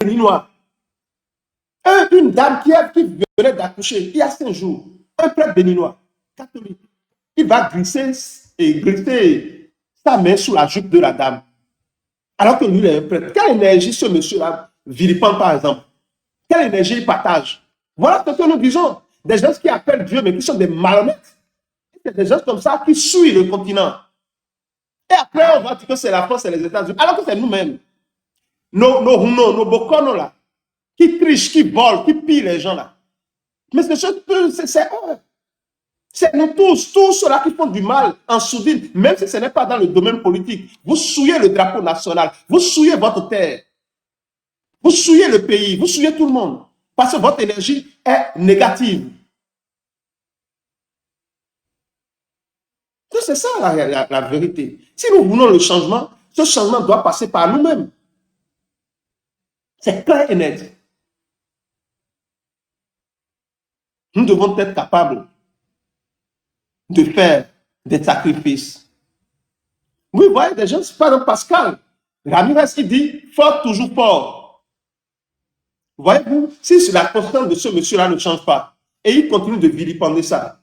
béninois. Une dame qui venait d'accoucher il y a 5 jours, un prêtre béninois, catholique, il va glisser sa main sous la jupe de la dame. Alors que lui, il est un prêtre. Quelle énergie ce monsieur-là vilipende, par exemple? Quelle énergie il partage? Voilà ce que nous disons. Des gens qui appellent Dieu, mais qui sont des malhonnêtes. C'est des gens comme ça qui suivent le continent. Et après, on va dire que c'est la France et les États-Unis, alors que c'est nous-mêmes. Nos Huno, nos Bokono, là, qui trichent, qui volent, qui pillent les gens, là. Mais c'est eux. C'est nous tous ceux-là qui font du mal en sourdine, même si ce n'est pas dans le domaine politique. Vous souillez le drapeau national, vous souillez votre terre, vous souillez le pays, vous souillez tout le monde, parce que votre énergie est négative. C'est ça la vérité. Si nous voulons le changement, ce changement doit passer par nous-mêmes. C'est clair et net. Nous devons être capables de faire des sacrifices. Oui, vous voyez, des gens, c'est pas Pascal. Ramirez, il dit, fort, toujours fort. Voyez-vous, si la constance de ce monsieur-là ne change pas, et il continue de vilipender ça,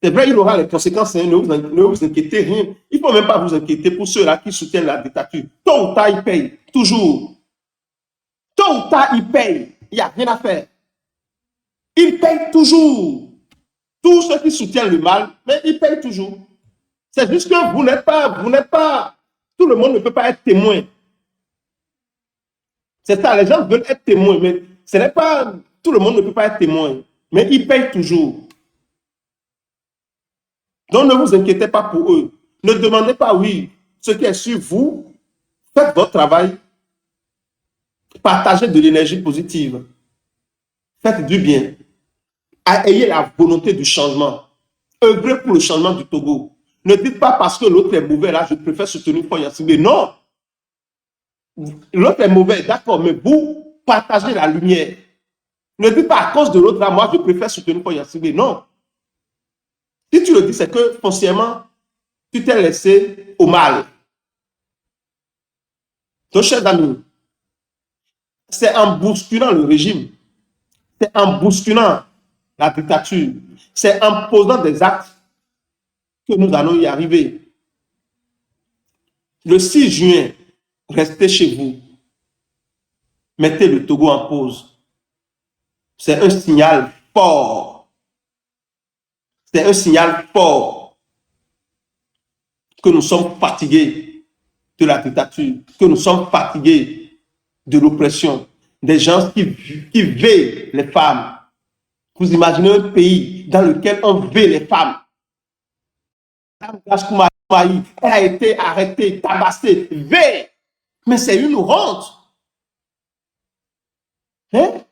c'est vrai, il aura les conséquences, hein, ne vous inquiétez rien. Il ne faut même pas vous inquiéter pour ceux-là qui soutiennent la dictature. Tôt ou tard, ils payent, toujours. Tôt ou tard, ils payent. Il n'y a rien à faire. Ils payent toujours. Tous ceux qui soutiennent le mal, mais ils payent toujours. C'est juste que vous n'êtes pas, tout le monde ne peut pas être témoin. C'est ça, les gens veulent être témoins, mais ce n'est pas, tout le monde ne peut pas être témoin. Mais ils payent toujours. Donc ne vous inquiétez pas pour eux. Ne demandez pas, oui, ce qui est sur vous, faites votre travail, partagez de l'énergie positive, faites du bien, ayez la volonté du changement, œuvrez pour le changement du Togo. Ne dites pas parce que l'autre est mauvais, là, je préfère soutenir Faure Gnassingbé. Non, l'autre est mauvais, d'accord, mais vous partagez la lumière. Ne dites pas à cause de l'autre, là, moi, je préfère soutenir Faure Gnassingbé. Non. Si tu le dis, c'est que foncièrement, tu t'es laissé au mal. Donc, chers amis, c'est en bousculant le régime, c'est en bousculant la dictature, c'est en posant des actes que nous allons y arriver. Le 6 juin, restez chez vous. Mettez le Togo en pause. C'est un signal fort. C'est un signal fort que nous sommes fatigués de la dictature, que nous sommes fatigués de l'oppression, des gens qui veillent les femmes. Vous imaginez un pays dans lequel on veille les femmes. Elle a été arrêtée, tabassée, veille. Mais c'est une honte. Hein?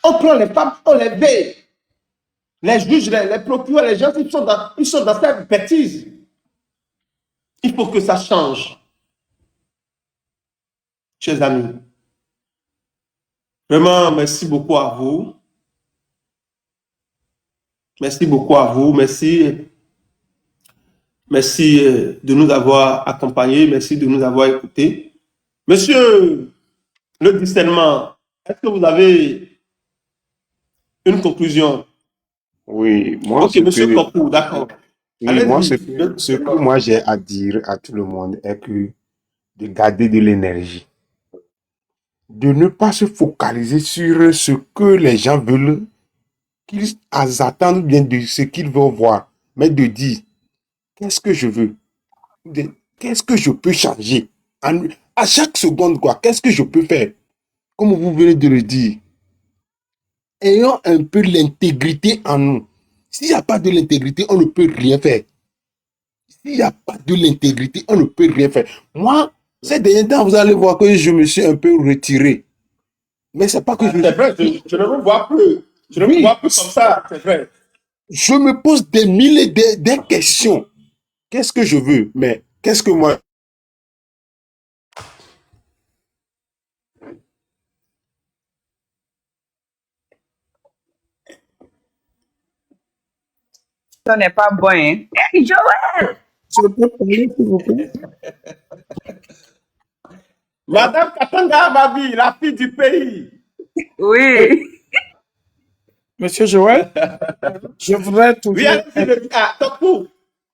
On prend les femmes, on les veille. Les juges, les procureurs, les gens, ils sont dans cette bêtise. Il faut que ça change. Chers amis, vraiment, merci beaucoup à vous. Merci beaucoup à vous. Merci de nous avoir accompagnés. Merci de nous avoir écoutés. Monsieur le discernement, est-ce que vous avez une conclusion? Oui, moi, Ok, monsieur Kokou, d'accord. oui, moi, ce que moi j'ai à dire à tout le monde est que de garder de l'énergie, de ne pas se focaliser sur ce que les gens veulent, qu'ils attendent bien de ce qu'ils vont voir, mais de dire, qu'est-ce que je veux? Qu'est-ce que je peux changer? À chaque seconde, quoi, qu'est-ce que je peux faire? Comme vous venez de le dire, ayons un peu l'intégrité en nous. S'il n'y a pas de l'intégrité, on ne peut rien faire. S'il n'y a pas de l'intégrité, on ne peut rien faire. Moi, ces derniers temps, vous allez voir que je me suis un peu retiré. Mais c'est pas que je... C'est vrai, je ne me vois plus. Je ne me vois plus comme ça, c'est vrai. Je me pose des milliers de questions. Qu'est-ce que je veux? Mais qu'est-ce que moi... Ça n'est pas bon, hein? Hey, Joël! Je peux parler, s'il vous plaît? Madame Katanga Mabi, la fille du pays. Oui. Monsieur Joël, je voudrais Oui, toujours, allez-y, Tokou.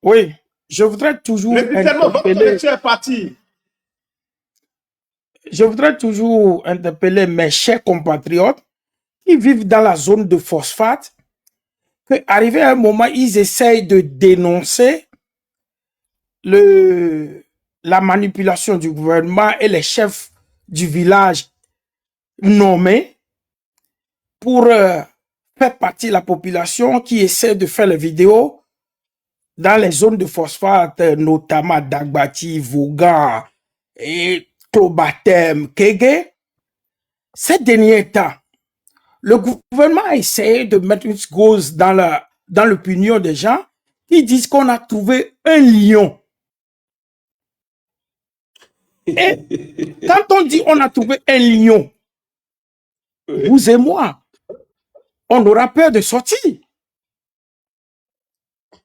oui, je voudrais toujours Le dit tellement votre interpeller, connexion est partie. je voudrais toujours interpeller mes chers compatriotes qui vivent dans la zone de phosphate, qu'arrivé à un moment, ils essayent de dénoncer la manipulation du gouvernement et les chefs du village nommés pour faire partie de la population qui essaie de faire les vidéos dans les zones de phosphate, notamment Dagbati, Vougan et Klobatem, Kege. Ces derniers temps, le gouvernement a essayé de mettre une cause dans l'opinion des gens qui disent qu'on a trouvé un lion. Et quand on dit on a trouvé un lion, vous et moi, on aura peur de sortir.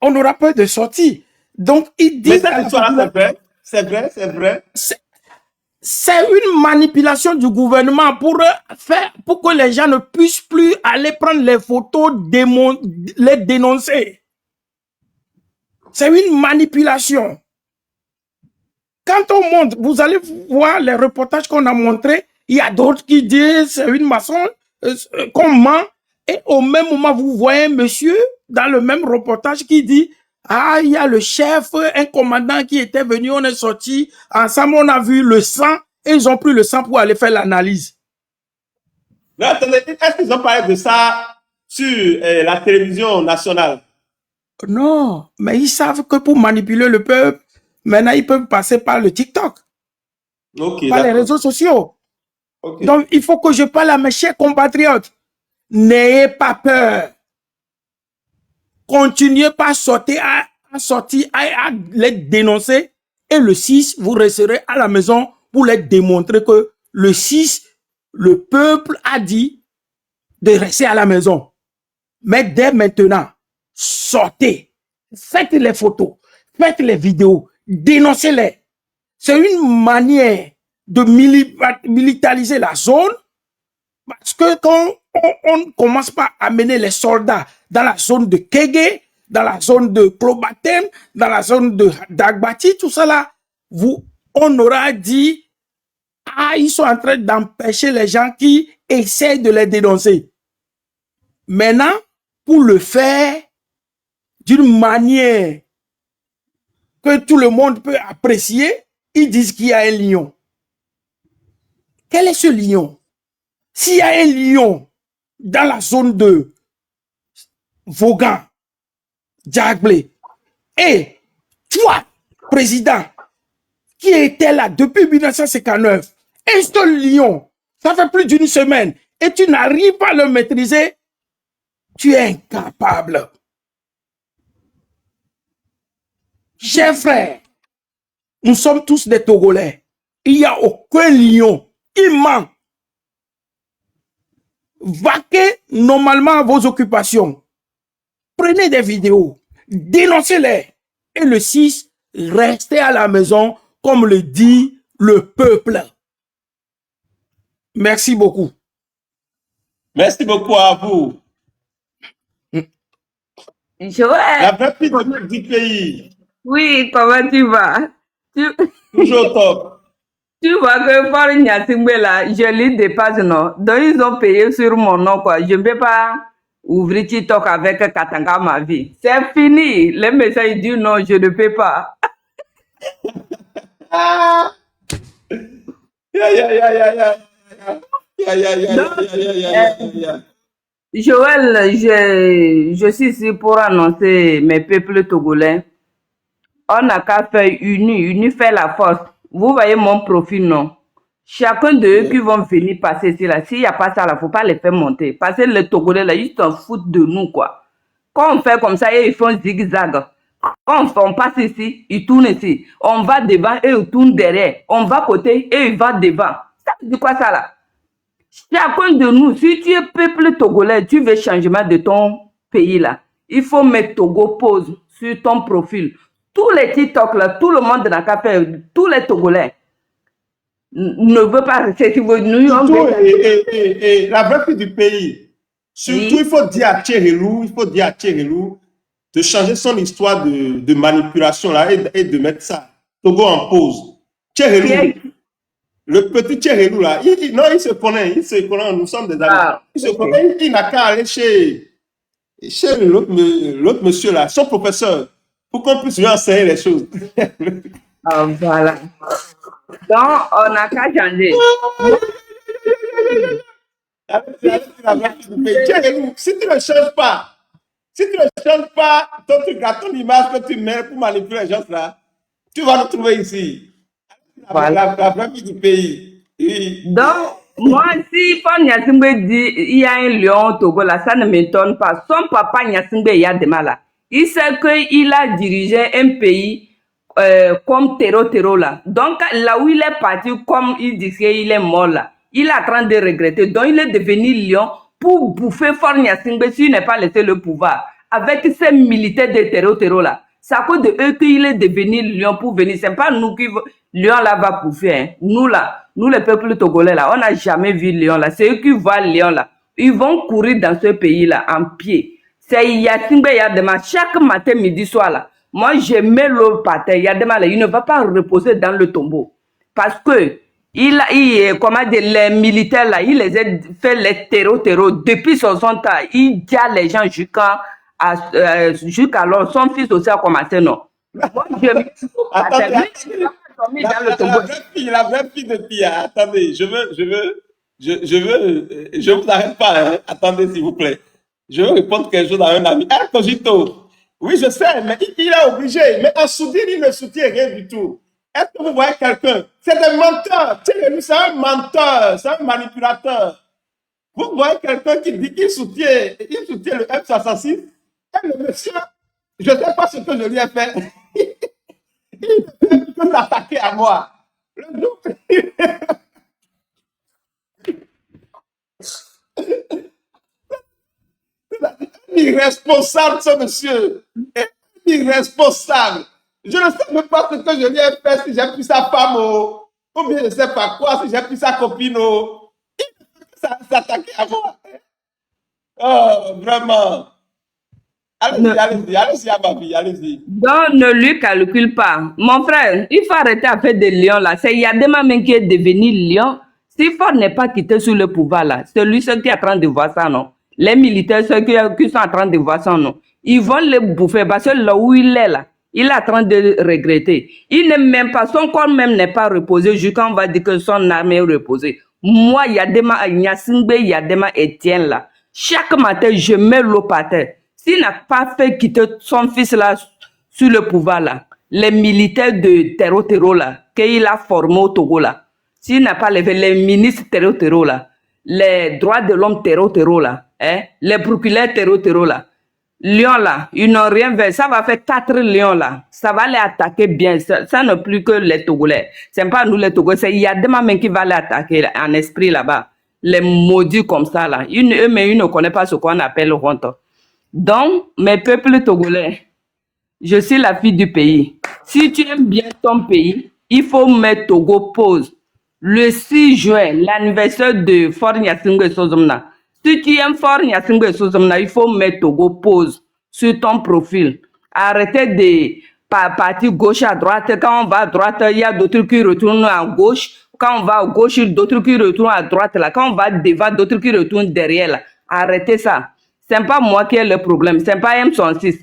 On aura peur de sortir. Donc, ils Mais disent... cette histoire-là, c'est vrai, c'est vrai. C'est une manipulation du gouvernement pour que les gens ne puissent plus aller prendre les photos, les dénoncer. C'est une manipulation. Quand on montre, vous allez voir les reportages qu'on a montrés, il y a d'autres qui disent c'est une maçon, qu'on ment. Et au même moment, vous voyez un monsieur dans le même reportage qui dit ah, il y a le chef, un commandant qui était venu, on est sorti ensemble, on a vu le sang et ils ont pris le sang pour aller faire l'analyse. Mais attendez, est-ce qu'ils ont parlé de ça sur la télévision nationale? Non, mais ils savent que pour manipuler le peuple, maintenant ils peuvent passer par le TikTok, par les réseaux sociaux. Okay. Donc il faut que je parle à mes chers compatriotes. N'ayez pas peur. Continuez pas à sortir, à les dénoncer. Et le 6, vous resterez à la maison pour les démontrer que le 6, le peuple a dit de rester à la maison. Mais dès maintenant, sortez. Faites les photos. Faites les vidéos. Dénoncez-les. C'est une manière de militariser la zone. Parce que quand on ne commence pas à amener les soldats dans la zone de Kege, dans la zone de Klobatem, dans la zone de Dagbati, tout ça là, on aura dit, ah, ils sont en train d'empêcher les gens qui essaient de les dénoncer. Maintenant, pour le faire d'une manière que tout le monde peut apprécier, ils disent qu'il y a un lion. Quel est ce lion? S'il y a un lion dans la zone de Vaugan, Djaglé, et toi, président, qui était là depuis 1959, et ce lion, ça fait plus d'une semaine, et tu n'arrives pas à le maîtriser, tu es incapable. Chers frères, nous sommes tous des Togolais. Il n'y a aucun lion qui ment. Vaquez normalement à vos occupations. Prenez des vidéos, dénoncez-les. Et le 6, restez à la maison, comme le dit le peuple. Merci beaucoup. Merci beaucoup à vous. Joël. La vraie fille du pays. Oui, comment tu vas? Toujours top. Tu vois que Fort Nyatingbe là, je lis des pages, non? Donc ils ont payé sur mon nom, quoi. Je ne peux pas ouvrir TikTok avec Katanga ma vie. C'est fini. Les messages disent non, je ne peux pas. Ah. Joël, je suis ici pour annoncer mes peuples togolais. On n'a qu'à faire unis fait la force. Vous voyez mon profil, non? Chacun d'eux qui vont venir passer ici, là, s'il n'y a pas ça, il ne faut pas les faire monter. Parce que les Togolais, là, ils s'en foutent de nous, quoi. Quand on fait comme ça, ils font zigzag. Quand on passe ici, ils tournent ici. On va devant et ils tournent derrière. On va côté et ils vont devant. Ça veut dire quoi, ça, là? Chacun de nous, si tu es peuple togolais, tu veux changement de ton pays, là, il faut mettre Togo pause sur ton profil. Tous les TikTok, là, tout le monde n'a qu'à faire, tous les Togolais. ne veut pas rester. Si vous nous on Surtout, veut- et la vraie fille du pays. Surtout, Oui. il faut dire à Tcherelou de changer son histoire de manipulation là et de mettre ça, Togo en pause. Tcherelou, Qui- le petit Tcherelou là, non, il se connaît, nous sommes des amis. Ah, Il se ok. connaît, il n'a qu'à aller chez l'autre monsieur là, son professeur, pour qu'on puisse lui enseigner les choses. Ah, voilà. Donc, on n'a qu'à changer. La vraie fille du pays. Tcherelou, si tu ne changes pas, ton truc là, ton image que tu mets pour manipuler les gens là, tu vas nous trouver ici. Voilà. La vraie vie du pays. Oui. Donc, moi, si Paul Nyasingbe dit il y a un lion au Togo, là, ça ne m'étonne pas. Son papa Nyasingbe Yadema, là, il sait qu'il a dirigé un pays comme Terro là. Donc, là où il est parti, comme il disait, il est mort là. Il est en train de regretter. Donc, il est devenu lion pour bouffer Fort Nyasingbe s'il n'est pas laissé le pouvoir. Avec ces militaires de Terro là. C'est à cause de eux qu'il est devenu lion pour venir. C'est pas nous qui lion là va bouffer. Hein. Nous là, nous les peuples togolais là, on n'a jamais vu lion là. C'est eux qui voient lion là. Ils vont courir dans ce pays là en pied. C'est Yatimbe Yadema chaque matin, midi, soir là. Moi, je mets l'eau par terre. Yadema là, il ne va pas reposer dans le tombeau. Parce que comment dire, les militaires là, il les a fait les terreaux. Depuis 60 ans, il dit les gens jusqu'alors, son fils aussi a commencé, non. Moi, je mets l'eau par terre. Attendez, Lui, il ne va pas dormir dans le tombeau. la vraie fille de Pia, attendez, je vous arrête pas, hein. Attendez s'il vous plaît. Je veux répondre quelque chose à un ami. Ah, Cogito, oui, je sais, mais il est obligé. Mais en soutien, il ne soutient rien du tout. Est-ce que vous voyez quelqu'un? C'est un menteur. C'est un menteur, c'est un manipulateur. Vous voyez quelqu'un qui dit qu'il soutient le M66, et le monsieur, je ne sais pas ce que je lui ai fait. Il ne peut que s'attaquer à moi. Le jour, irresponsable, ce monsieur. Irresponsable. Je ne sais même pas ce que je lui ai fait, si j'ai pris sa femme, ou bien je ne sais pas quoi, si j'ai pris sa copine. Il peut s'attaquer à moi. Oh, vraiment. Allez-y, à ma vie, allez-y. Donc, ne lui calcule pas. Mon frère, il faut arrêter à faire des lions là. C'est Yadema même qui est devenu lion. Si Ford n'est pas quitté sur le pouvoir là, c'est lui seul qui est en train de voir ça, non? Les militaires, ceux qui sont en train de voir ça, non? Ils vont le bouffer parce que là où il est là, il est en train de regretter. Il n'est même pas, son corps même n'est pas reposé jusqu'à on va dire que son âme est reposée. Moi, Yadema, Nyasingbe, Yadema Etienne là. Chaque matin, je mets l'eau par terre. S'il n'a pas fait quitter son fils là sur le pouvoir là, les militaires de Terro là, qu'il a formé au Togo là, s'il n'a pas levé les ministres Terro là, les droits de l'homme Terro là, hein, les procureurs Terro là, Lions là, ils n'ont rien fait. Ça va faire 4 lions là. Ça va les attaquer bien. Ça n'est plus que les Togolais. C'est pas nous les Togolais. C'est Yadema même qui va les attaquer en esprit là-bas. Les maudits comme ça là. Eux, mais ils ne connaissent pas ce qu'on appelle honte. Donc, mes peuples togolais, je suis la fille du pays. Si tu aimes bien ton pays, il faut mettre Togo pause. Le 6 juin, l'anniversaire de Fort Nyasingbe Sozomna. Si tu aimes Fort Nyasingbe Sozomna, il faut mettre Togo pause sur ton profil. Arrêtez de partir gauche à droite. Quand on va à droite, il y a d'autres qui retournent à gauche. Quand on va à gauche, d'autres qui retournent à droite. Là. Quand on va devant, d'autres qui retournent derrière. Là. Arrêtez ça. Ce n'est pas moi qui ai le problème. Ce n'est pas M66.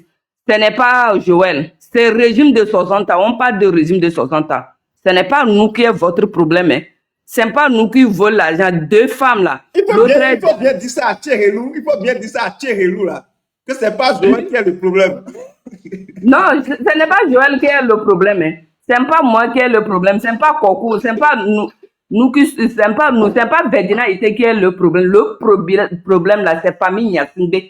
Ce n'est pas Joël. C'est le régime de 60 ans. On parle de régime de 60 ans. Ce n'est pas nous qui est votre problème. Hein. Ce n'est pas nous qui volons l'argent. 2 femmes là. Il faut bien dire ça à Tcherelou. Il faut bien dire ça à Tcherelou là. Que ce n'est pas Joël qui a le problème. Non, ce n'est pas Joël qui a le problème. Hein. Ce n'est pas moi qui ai le problème. Ce n'est pas Kokou. Ce n'est pas nous qui. Ce n'est pas nous. Ce n'est pas Verdina qui a le problème. Le problème là, c'est famille Nyasingbe.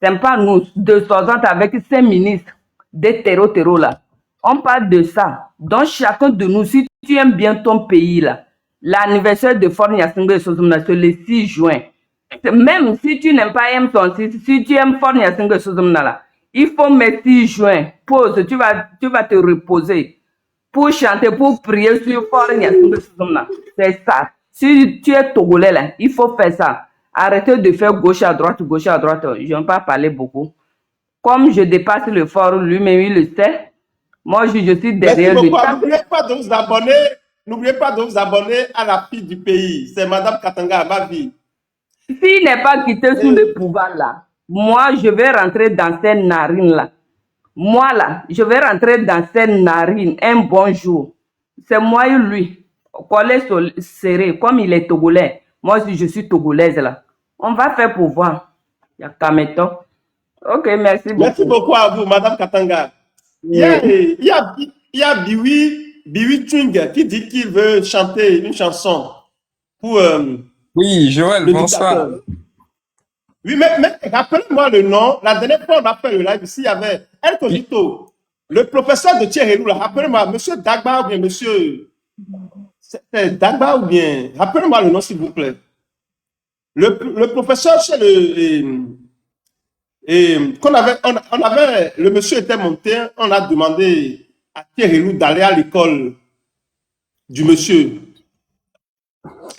Ce n'est pas nous. De 60 avec ces ministres des terreaux là. On parle de ça. Donc, chacun de nous, si tu aimes bien ton pays là, l'anniversaire de Fort Nyasingbe Sozomna, c'est le 6 juin. Même si tu n'aimes pas M66, si tu aimes Fort Nyasingbe Sozomna là, il faut mettre 6 juin. Pause, tu vas te reposer. pour chanter, pour prier sur fort. C'est ça. Si tu es Togolais, là, il faut faire ça. Arrêtez de faire gauche à droite, gauche à droite. Je n'aime pas parler beaucoup. Comme je dépasse le fort, lui-même, il le sait. Moi, je suis Merci derrière lui. beaucoup. N'oubliez pas de vous abonner. N'oubliez pas de vous abonner à la fille du pays. C'est Madame Katanga, ma vie. S'il n'est pas quitté sous le pouvoir, là, moi, je vais rentrer dans ces narines, là. Moi, là, je vais rentrer dans ces narines un bon jour. C'est moi et lui. Collé serré, comme il est togolais. Moi, si je suis togolaise, là. On va faire pour voir. Il y a Kameto. Ok, merci beaucoup. Merci beaucoup à vous, Madame Katanga. Il y a Biwi Twing qui dit qu'il veut chanter une chanson pour Oui, Joël, le bonsoir. dictateur. Oui, mais rappelez-moi le nom. La dernière fois, on a fait le live ici, il y avait El Cogito, le professeur de Thierry là. Rappelez-moi, monsieur Dagba ou bien monsieur. C'est Dagba ou bien. Rappelez-moi le nom, s'il vous plaît. Le professeur chez on avait, le monsieur était monté, on a demandé à Thierry d'aller à l'école du monsieur.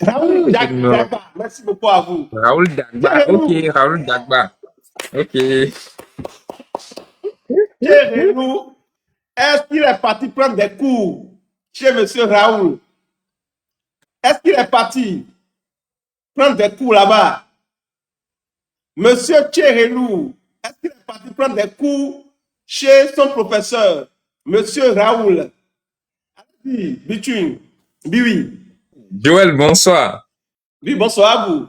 Raoul Dagba, merci beaucoup à vous. Raoul Dagba, ok, Raoul Dagba. Ok. Thierry, est-ce qu'il est parti prendre des cours chez monsieur Raoul? Est-ce qu'il est parti prendre des cours là-bas? Monsieur Thierry, est-ce qu'il est parti prendre des cours chez son professeur, monsieur Raoul? Oui. Joël, bonsoir. Oui, bonsoir à vous.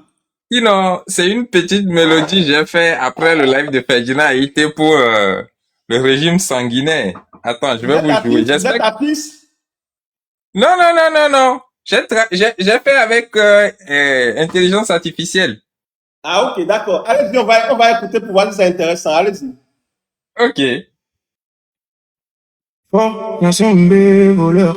Sinon, c'est une petite mélodie que j'ai fait après le live de Ferdinand Haïté pour le régime sanguinaire. Attends, je vais vous jouer. Vous êtes artiste? Non. J'ai fait avec intelligence artificielle. Ah, ok, d'accord. Allez-y, on va écouter pour voir si c'est intéressant. Allez-y. Ok. Ensemble, voleur,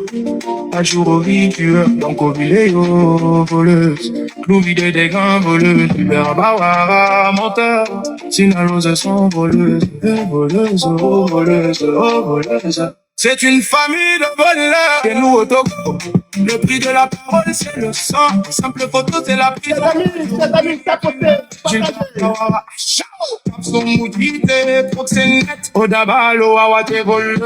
à jour au vie, tueur, donc au vidéo, voleuse, nous vider des grands voleuses, Hubert Bawara, menteur, Sinalose sont voleuses, voleuses, oh voleuses, oh voleuses. C'est une famille de voleurs, et nous au Togo, le prix de la parole c'est le sang, simple photo c'est la prison. Chers amis, capoté, son moutité, proxénète, au dabalo, awate voleuse.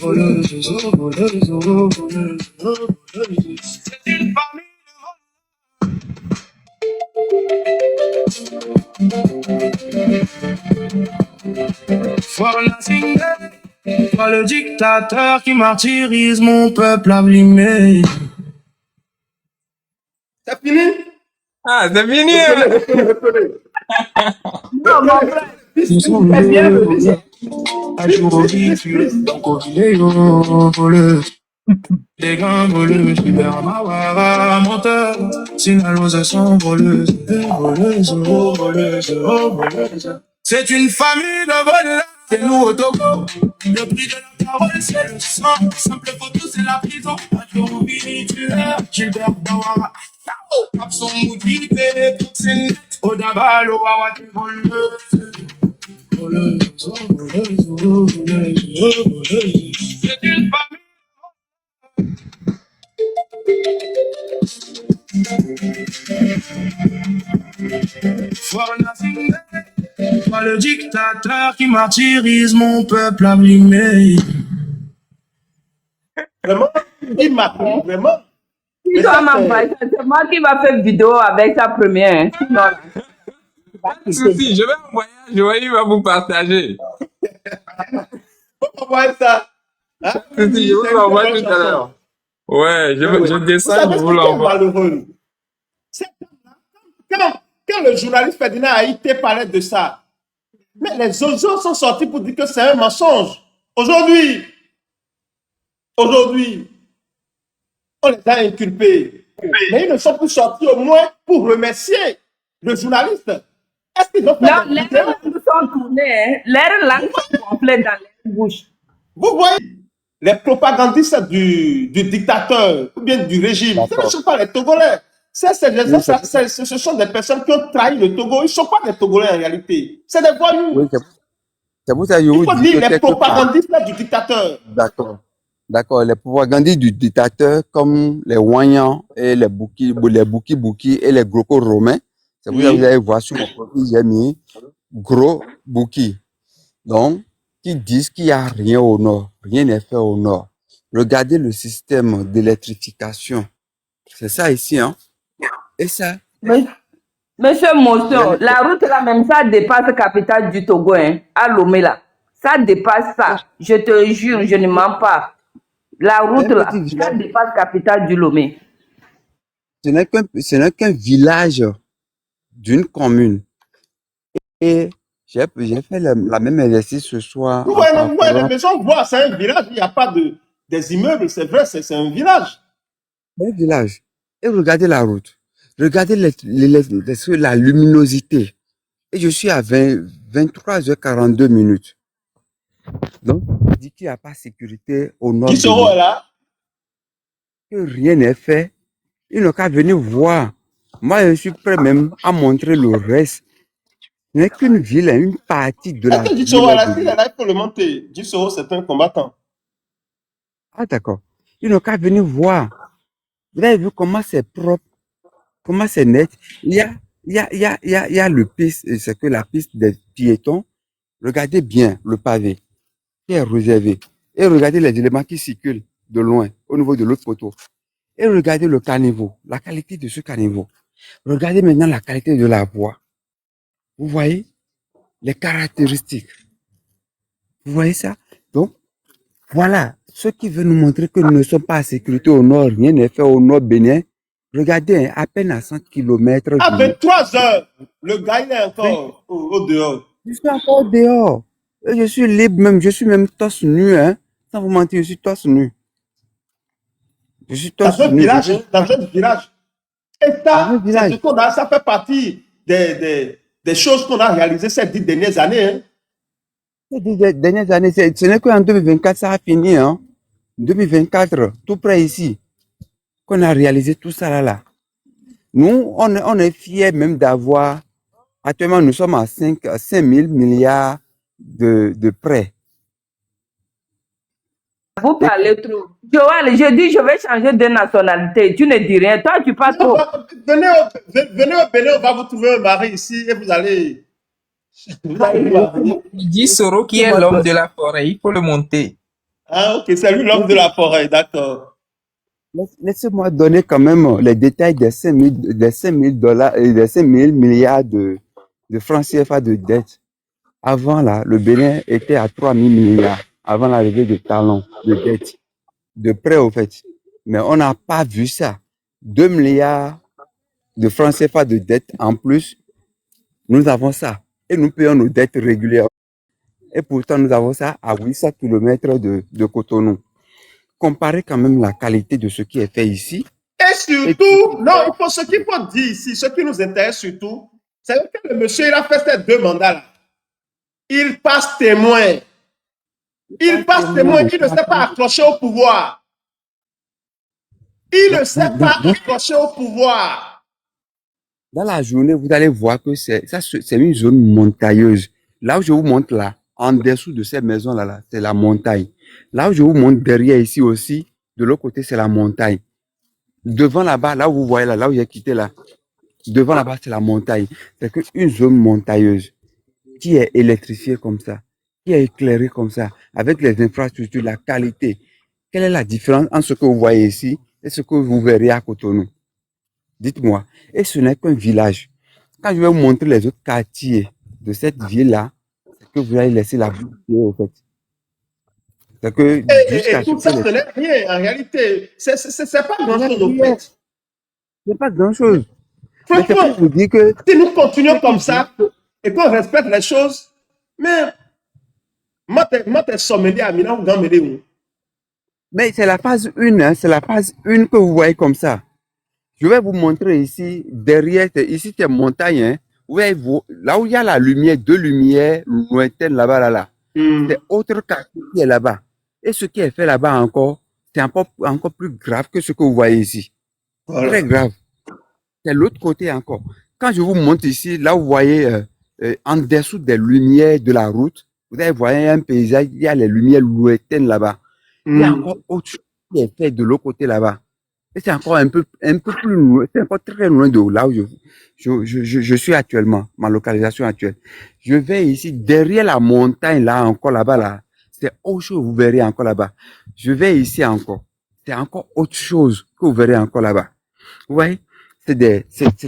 Voleuse, oh voleuse, oh voleuse, oh voleuse. C'est une famille de voleurs. Fornacing, toi le dictateur qui martyrise mon peuple abîmé. C'est fini? Ah, c'est fini, hein? Non, mon frère. Nous sommes à jour au vif, donc au vidéo, voleuse. Des grands voleuses, Hubert Mawara, menteur, Sinalose sont voleuses, voleuses, oh voleuses, oh voleuses. C'est une famille de voleurs, c'est nous au Togo. Le prix de la parole, c'est le sang. Simple photo, c'est la prison. Adjo, tueur, Gilbert Bawara. Cap son moutité, proxénète, au dabalo, awate voleuse. Voleuse, oh voleuse, oh voleuse, oh voleuse. C'est une famille. Fornacing, toi le dictateur qui martyrise mon peuple abîmé. Vraiment? Il m'a pris, vraiment? Si toi m'envoies, c'est moi qui va faire vidéo avec sa première. Hein. Sinon, là, Pas de souci, je vais envoyer à Joël, il va vous partager. On voit ça. Hein? Pas de souci, je vous l'envoie tout à l'heure. Ouais, je descends, je vous l'envoie. Malheureux. Quand le journaliste Ferdinand Haïté parlait de ça, mais les autres sont sortis pour dire que c'est un mensonge. Aujourd'hui, on les a inculpés. Mais ils ne sont plus sortis au moins pour remercier le journaliste. Est-ce qu'ils ont fait non, des les vidéos? langues sont tournées. Hein. Leurs langues sont complètes dans leur bouche. Vous voyez, les propagandistes du dictateur ou bien du régime, ce ne sont pas les Togolais. Ce sont des personnes qui ont trahi le Togo. Ils ne sont pas des Togolais en réalité. C'est des voyous. Oui, c'est pour ça que je Il vous faut dis dire que les quelque part. propagandistes du dictateur. D'accord. D'accord, les propagandistes du dictateur comme les Wanyans et les Bouki et les Greco-romains, c'est pour ça que vous Oui. allez voir sur mon profil, j'ai mis Gros Bouki. Donc, qui disent qu'il n'y a rien au nord, rien n'est fait au nord. Regardez le système d'électrification. C'est ça ici, hein. Et ça, Mais- Monsieur vous Motion, allez, la route là même, ça dépasse la capitale du Togo, hein, à Lomé là. Ça dépasse ça. Je te jure, je ne mens pas. La c'est route un petit là, ça village, dépasse la capitale du Lomé. ce n'est qu'un village d'une commune. Et j'ai fait la même exercice ce soir en Vous voyez les parcourant maisons, voir, c'est un village, il n'y a pas des immeubles, c'est vrai, c'est un village. le village. Et regardez la route. Regardez la luminosité. Et je suis à 23h42 minutes. Donc, on dit qu'il n'y a pas de sécurité au nord Gisoro Bénin, est là. que rien n'est fait. Ils n'ont qu'à venir voir. Moi, je suis prêt même à montrer le reste. Ce n'est qu'une ville, une partie de Est-ce la que ville Gisoro est est là? de S'il l'eau. est là, il faut le monter. Gisoro, c'est un combattant. Ah, d'accord. Ils n'ont qu'à venir voir. Vous avez vu comment c'est propre, comment c'est net. Il y a le piste, c'est que la piste des piétons. Regardez bien le pavé qui est réservé. Et regardez les éléments qui circulent de loin, au niveau de l'autre poteau. Et regardez le caniveau, la qualité de ce caniveau. Regardez maintenant la qualité de la voie. Vous voyez les caractéristiques. Vous voyez ça? Donc, voilà. Ceux qui veulent nous montrer que nous ne sommes pas en sécurité au nord, rien n'est fait au nord Bénin. Regardez, hein, à peine à 100 kilomètres À du 23 heures, le gars, il est 20. encore au dehors. Je suis encore dehors. Et je suis libre même, je suis même torse nu, hein. Sans vous mentir, je suis torse nu. Je suis Dans torse un nu, je village, suis hein, dans un village. Et dans un ça, c'est ce village. qu'on a, ça fait partie des choses qu'on a réalisées ces 10 dernières années. Hein. Ces dernières années, ce n'est qu'en 2024, ça a fini, hein. 2024, tout près ici, qu'on a réalisé tout ça là. Nous, on est fiers même d'avoir, actuellement, nous sommes à 5 000 milliards de prêts. Vous Et parlez trop. Joël, je dis, je vais changer de nationalité. Tu ne dis rien. Toi, tu parles Non, trop. venez au Bénin, on va vous trouver un mari ici et vous allez vous marier. Il dit Soro qui est laissez-moi l'homme de la forêt, il faut le monter. Ah, ok, c'est lui l'homme de la forêt, d'accord. laissez-moi donner quand même les détails des 5 000 dollars et des 5 000 milliards de francs CFA de dette. Avant là, le Bénin était à 3 000 milliards avant l'arrivée de talons de dette, de prêts au fait. Mais on n'a pas vu ça. 2 milliards de francs CFA de dette en plus, nous avons ça. Et nous payons nos dettes régulières. Et pourtant, nous avons ça à 800 kilomètres de Cotonou. Comparez quand même la qualité de ce qui est fait ici. Et Et ce qui surtout, non, ce qu'il faut dire ici, ce qui nous intéresse surtout, c'est que le monsieur, il a fait ces 2 mandats-là. Il passe témoin. Il passe témoin, il ne s'est pas accroché au pouvoir. Il ne s'est pas accroché au pouvoir. Dans la journée, vous allez voir que c'est une zone montagneuse. Là où je vous montre là, en dessous de ces maisons-là, là, c'est la montagne. Là où je vous montre derrière ici aussi, de l'autre côté, c'est la montagne. Devant là-bas, là où vous voyez là où j'ai quitté là, devant là-bas, c'est la montagne. C'est une zone montagneuse qui est électrifiée comme ça, qui est éclairée comme ça, avec les infrastructures, la qualité. Quelle est la différence entre ce que vous voyez ici et ce que vous verrez à Cotonou? Dites-moi. Et ce n'est qu'un village. Quand je vais vous montrer les autres quartiers de cette ville-là, c'est que vous allez laisser la bouche au fait. C'est que Et jusqu'à ce tout que ça, ce n'est rien en réalité. C'est pas grand-chose au ce fait. n'est pas grand-chose. Mais c'est Franchement, pour vous dire que si nous continuons comme ça et qu'on respecte les choses, mais moi, t'es sommelier à Milan ou dans Médéou. mais c'est la phase 1, hein, c'est la phase 1 que vous voyez comme ça. Je vais vous montrer ici, derrière, ici c'est montagne, hein. Là où il y a la lumière, deux lumières lointaines là-bas, là. C'est autre quartier qui est là-bas. Et ce qui est fait là-bas encore, c'est encore plus grave que ce que vous voyez ici. Voilà. Très grave. C'est l'autre côté encore. Quand je vous montre ici, là où vous voyez en dessous des lumières de la route, vous allez voir un paysage, il y a les lumières lointaines là-bas. Il y a encore autre chose qui est fait de l'autre côté là-bas. Et c'est encore un peu plus loin, c'est encore très loin de là où je suis actuellement, ma localisation actuelle. Je vais ici, derrière la montagne là, encore là-bas là. C'est autre chose, vous verrez encore là-bas. Je vais ici encore. C'est encore autre chose que vous verrez encore là-bas. Vous voyez? C'est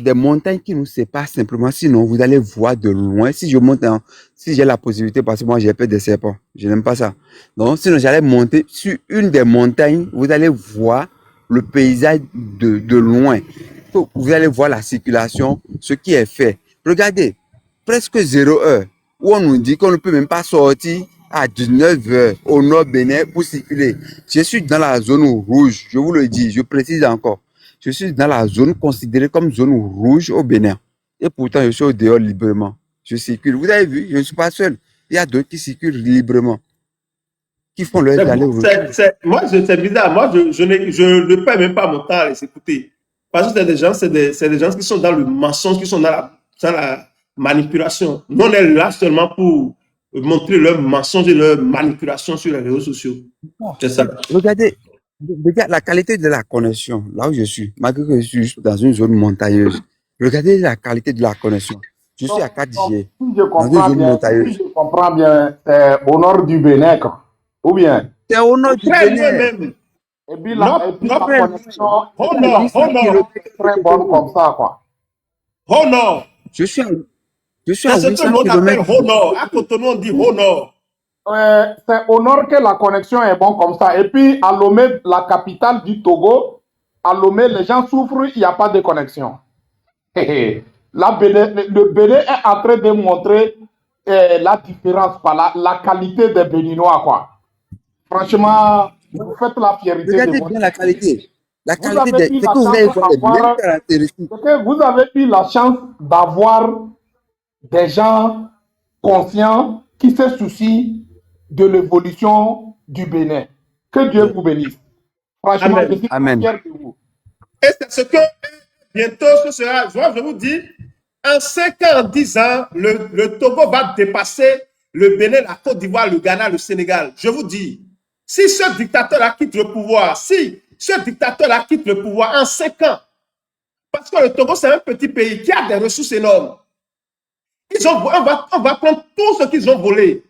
des montagnes qui nous séparent simplement. Sinon, vous allez voir de loin. Si si j'ai la possibilité, parce que moi, j'ai peur des serpents. Je n'aime pas ça. Donc, sinon, j'allais monter sur une des montagnes. Vous allez voir le paysage de loin. Vous allez voir la circulation, ce qui est fait. Regardez, presque 0 heure, où on nous dit qu'on ne peut même pas sortir à 19 heures au nord Bénin pour circuler. Je suis dans la zone rouge, je vous le dis, je précise encore. Je suis dans la zone considérée comme zone rouge au Bénin. Et pourtant, je suis au dehors librement. Je circule. Vous avez vu, je ne suis pas seul. Il y a d'autres qui circulent librement, qui font leur aller-retour. Moi, c'est bizarre. Moi, je ne perds même pas mon temps à les écouter. Parce que c'est des gens qui sont dans le mensonge, qui sont dans la manipulation. Nous, on est là seulement pour montrer leur mensonge et leur manipulation sur les réseaux sociaux. C'est ça. Regardez la qualité de la connexion, là où je suis, malgré que je suis dans une zone montagneuse. Regardez la qualité de la connexion. Je suis à 4G, Si dans une zone montagneuse. je comprends bien, c'est au nord du Bénin, quoi. Ou bien? C'est au nord du Très loin Bénin. même. Et puis la connexion Au nord, est très bonne comme ça, quoi. au nord. Je suis à C'est ce que 800 l'on appelle km. au nord. À Cotonou, on dit au nord. C'est au nord que la connexion est bonne comme ça. Et puis à Lomé, la capitale du Togo, à Lomé, les gens souffrent, il n'y a pas de connexion. Le Bénin est en train de montrer la différence, la qualité des Béninois, quoi. Franchement, vous faites la fierté de Regardez votre bien la qualité. La Vous qualité avez eu c'est la que vous allez chance voir les mêmes d'avoir- caractéristiques. c'est que vous avez eu la chance d'avoir des gens conscients qui se soucient de l'évolution du Bénin. Que Dieu vous bénisse. Franchement, Amen. je suis Amen. fier de vous. Et c'est ce que bientôt ce sera. Je vous dis, en 5 ans, en 10 ans, le Togo va dépasser le Bénin, la Côte d'Ivoire, le Ghana, le Sénégal. Je vous dis, si ce dictateur-là quitte le pouvoir, en 5 ans, parce que le Togo, c'est un petit pays qui a des ressources énormes. On va prendre tout ce qu'ils ont volé.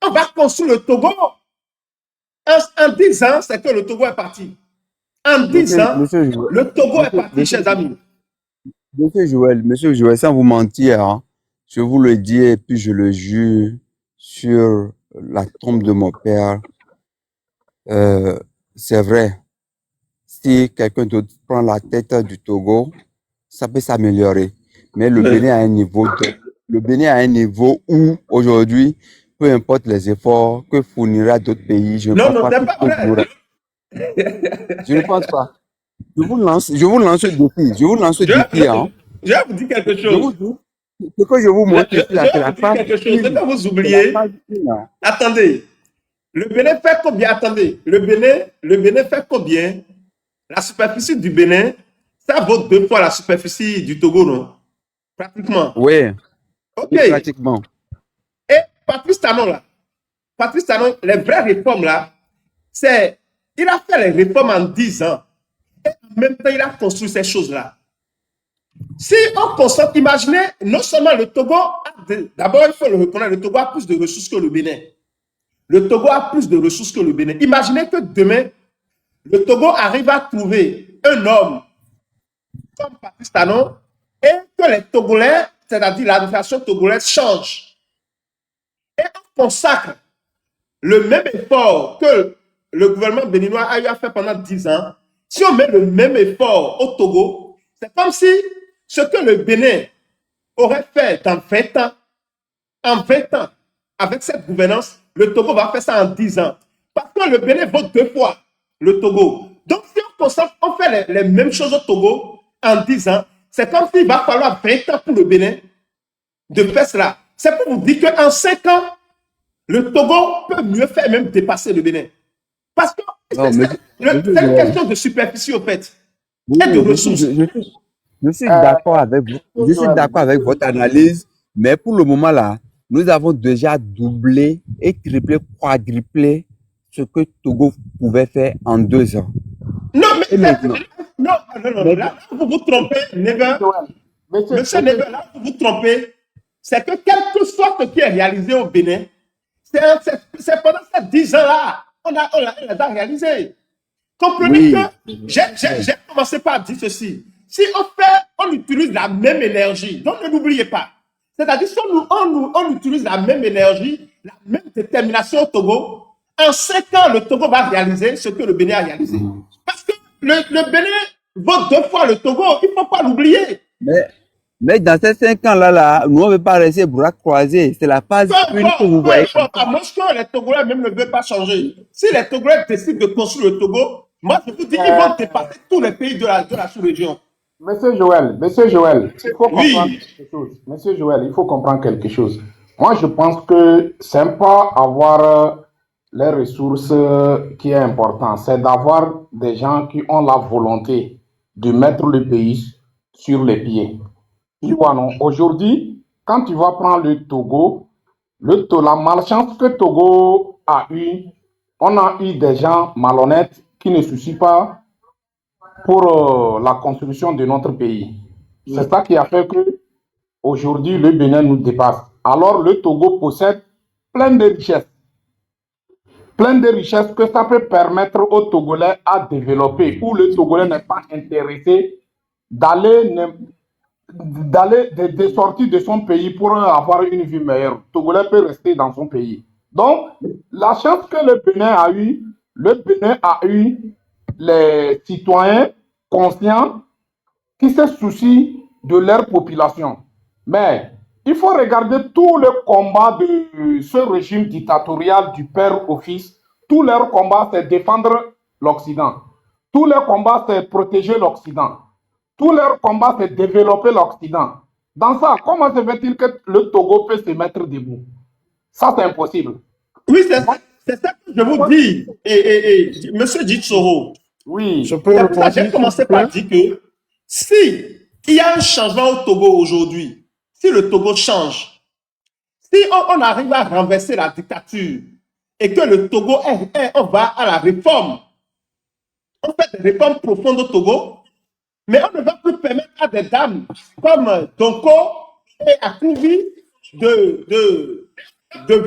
On va construire le Togo. En 10 ans, c'est que le Togo est parti. En 10 ans, Monsieur Joël, le Togo est parti, chers amis. Monsieur Joël, sans vous mentir, hein, je vous le dis et puis je le jure sur la tombe de mon père. C'est vrai, si quelqu'un d'autre prend la tête du Togo, ça peut s'améliorer. Mais le Bénin a un niveau où aujourd'hui, peu importe les efforts que fournira d'autres pays, je ne Non, pense non, pas c'est que pas Togo vrai. pourra. Je ne pense pas. Je vous lance le défi. Je vous lance le défi, hein. Je vais vous dire quelque Je vous chose. dis, ce que je vous montre Je ici, là, vais c'est vous la dire phase quelque chose. Ce 1. que vous C'est la oubliez, phase 1, hein. attendez. Le Bénin fait combien? Attendez. Le Bénin fait combien? La superficie du Bénin, ça vaut 2 fois la superficie du Togo, non? Pratiquement. Oui, OK. oui, pratiquement. Et Patrice Talon, les vraies réformes, là, c'est. Il a fait les réformes en 10 ans. Et en même temps, il a construit ces choses-là. Si on constate, imaginez, non seulement le Togo, d'abord il faut le reconnaître, le Togo a plus de ressources que le Bénin. Le Togo a plus de ressources que le Bénin. Imaginez que demain, le Togo arrive à trouver un homme comme Patrice Talon et que les Togolais, c'est-à-dire l'administration togolaise, change. Et on consacre le même effort que le gouvernement béninois a eu à faire pendant 10 ans. Si on met le même effort au Togo, c'est comme si ce que le Bénin aurait fait dans 20 ans, avec cette gouvernance, le Togo va faire ça en 10 ans. Parce que le Bénin vaut 2 fois le Togo. Donc, si on fait les mêmes choses au Togo en 10 ans, c'est comme s'il va falloir 20 ans pour le Bénin de faire cela. C'est pour vous dire qu'en 5 ans, le Togo peut mieux faire, même dépasser le Bénin. Parce que Non, c'est une question de superficie, au fait, et de ressources. Je suis d'accord avec vous. Je suis d'accord avec votre analyse, mais pour le moment là, nous avons déjà doublé et triplé, quadruplé ce que Togo pouvait faire en 2 ans. Non, mais Et maintenant, non, là, vous vous trompez, Never. Joël, Monsieur Never, là, vous vous trompez. C'est que quel que soit ce qui est réalisé au Bénin, c'est pendant ces 10 ans-là, on les a réalisés. Comprenez oui, que j'ai commencé par dire ceci. Si on utilise la même énergie, donc ne l'oubliez pas. C'est-à-dire, si on utilise la même énergie, la même détermination au Togo, en 5 ans, le Togo va réaliser ce que le Bénin a réalisé. Parce que le Bénin vaut 2 fois le Togo, il ne faut pas l'oublier. mais dans ces 5 ans-là, nous, on ne veut pas rester bras croisés. C'est la phase Peu 1 que vous voyez. à moins que les Togolais même ne veulent pas changer. Si les Togolais décident de construire le Togo, moi je vous dis, ils vont dépasser tous les pays de la sous-région. Monsieur Joël, il faut comprendre Oui. quelque chose. Monsieur Joël, il faut comprendre quelque chose. Moi, je pense que c'est pas avoir les ressources qui est important, c'est d'avoir des gens qui ont la volonté de mettre le pays sur les pieds. Tu vois, non? Aujourd'hui, quand tu vas prendre le Togo, la malchance que Togo a eue, on a eu des gens malhonnêtes qui ne soucient pas pour la construction de notre pays. C'est ça qui a fait que aujourd'hui le Bénin nous dépasse. Alors le Togo possède plein de richesses. Plein de richesses que ça peut permettre aux Togolais à développer, où le Togolais n'est pas intéressé d'aller de sortir de son pays pour avoir une vie meilleure. Le Togolais peut rester dans son pays. Donc, la chance que le Bénin a eu les citoyens conscients qui se soucient de leur population. Mais il faut regarder tout le combat de ce régime dictatorial du père au fils. Tout leur combat, c'est défendre l'Occident. Tout leur combat, c'est protéger l'Occident. Tout leur combat, c'est développer l'Occident. Dans ça, comment se fait-il que le Togo peut se mettre debout? Ça, c'est impossible. Oui, c'est ça que je vous dis. Et Monsieur Ditsoro, Oui. Je peux c'est pour ça répondre, que j'ai commencé par dire que si il y a un changement au Togo aujourd'hui, si le Togo change, si on arrive à renverser la dictature et que le Togo, on va à la réforme, on fait des réformes profondes au Togo, mais on ne va plus permettre à des dames comme Donko et Akouvi de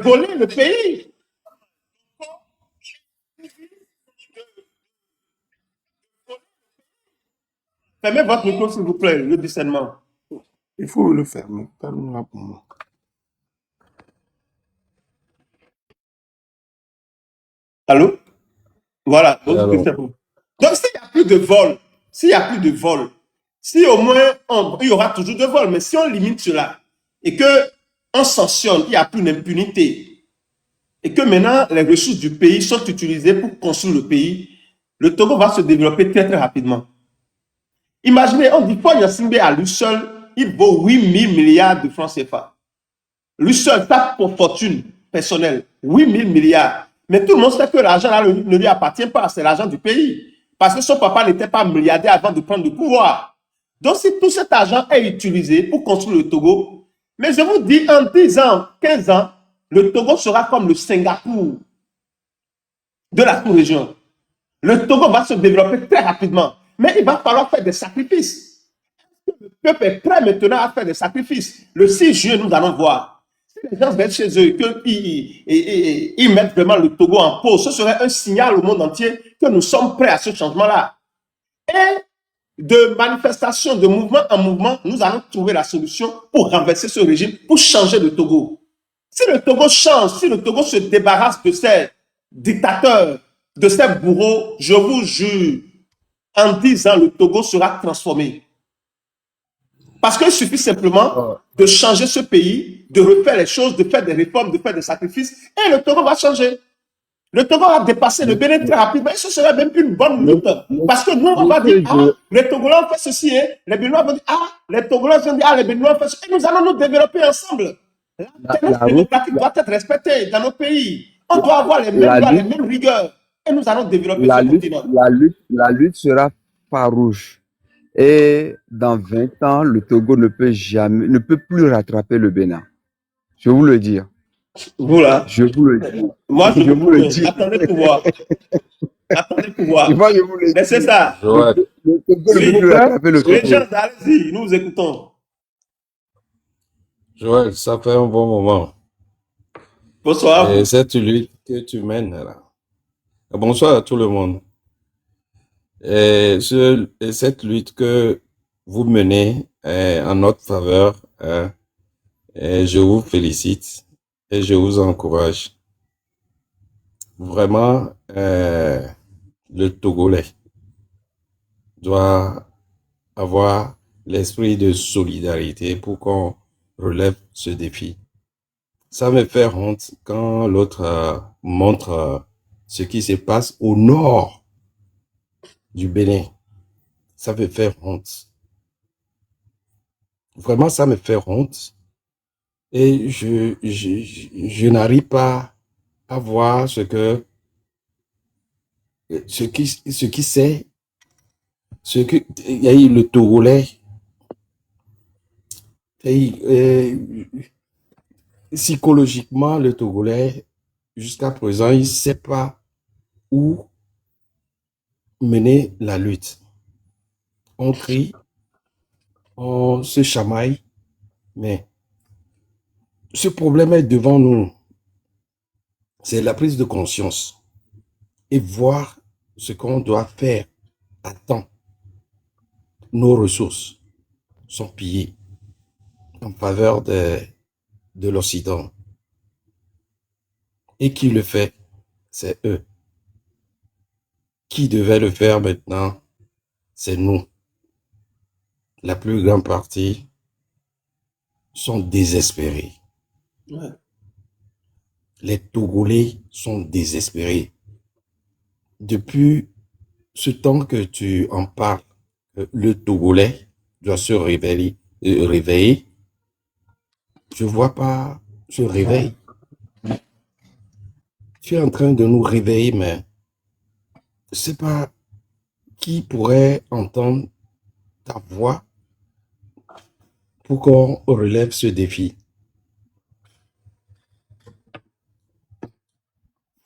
voler le pays. Fermez votre micro, s'il vous plaît, le discernement. il faut le fermer. Ferme-la pour moi. Allô? Voilà. Donc, Alors, s'il n'y a plus de vol, si au moins il y aura toujours de vol, mais si on limite cela et que on sanctionne, il n'y a plus d'impunité et que maintenant les ressources du pays sont utilisées pour construire le pays, le Togo va se développer très très rapidement. Imaginez, on dit Paul Yassimbe à lui seul, il vaut 8 000 milliards de francs CFA. Lui seul, pas pour fortune personnelle, 8 000 milliards. Mais tout le monde sait que l'argent là ne lui appartient pas, c'est l'argent du pays. Parce que son papa n'était pas milliardaire avant de prendre le pouvoir. Donc si tout cet argent est utilisé pour construire le Togo, mais je vous dis, en 10 ans, 15 ans, le Togo sera comme le Singapour de la sous-région. Le Togo va se développer très rapidement. Mais il va falloir faire des sacrifices. Le peuple est prêt maintenant à faire des sacrifices. Le 6 juillet, nous allons voir. Si les gens viennent chez eux et qu'ils mettent vraiment le Togo en pause, ce serait un signal au monde entier que nous sommes prêts à ce changement-là. Et de manifestation, de mouvement en mouvement, nous allons trouver la solution pour renverser ce régime, pour changer le Togo. Si le Togo change, si le Togo se débarrasse de ces dictateurs, de ces bourreaux, je vous jure, en 10 ans, le Togo sera transformé. Parce qu'il suffit simplement de changer ce pays, de refaire les choses, de faire des réformes, de faire des sacrifices, et le Togo va changer. Le Togo va dépasser le Bénin très rapidement, et ce serait même une bonne lutte. Parce que nous, on va dire, ah, les Togolais ont fait ceci, hein. Les Béninois vont dire, ah, les Togolais vont dire, ah, les Béninois ont fait ceci, et nous allons nous développer ensemble. La démocratie doit être respectée dans nos pays. On doit avoir les mêmes droits, les mêmes rigueurs. Et nous allons développer ce continent. La lutte sera farouche. Et dans 20 ans, le Togo ne peut plus rattraper le Bénin. Je vais vous le dire. Vous là, Je vous le dis. moi je Je vous vous le promets. dis. Attendez pour voir. Attendez pour voir. Et moi, je vous le Laissez dis. ça. Joël, Le Togo S'il ne peut vous plus plaît. rattraper le Les Togo. gens, allez-y, nous vous écoutons. Joël, ça fait un bon moment. Bonsoir. Et cette lutte que tu mènes là. Bonsoir à tout le monde. Et cette lutte que vous menez en notre faveur, et je vous félicite et je vous encourage. Vraiment, le Togolais doit avoir l'esprit de solidarité pour qu'on relève ce défi. Ça me fait honte quand l'autre montre ce qui se passe au nord du Bénin. Ça me fait honte. Vraiment, ça me fait honte. Et je n'arrive pas à voir ce qui c'est, il y a eu le Togolais, psychologiquement, le Togolais, jusqu'à présent, il ne sait pas où mener la lutte. On crie, on se chamaille, mais ce problème est devant nous. C'est la prise de conscience et voir ce qu'on doit faire à temps. Nos ressources sont pillées en faveur de l'Occident. Et qui le fait? C'est eux. Qui devait le faire maintenant? C'est nous. La plus grande partie sont désespérés. Ouais. Les Togolais sont désespérés. Depuis ce temps que tu en parles, le Togolais doit se réveiller. Je vois pas ce réveil. Tu es en train de nous réveiller, mais je sais pas qui pourrait entendre ta voix pour qu'on relève ce défi.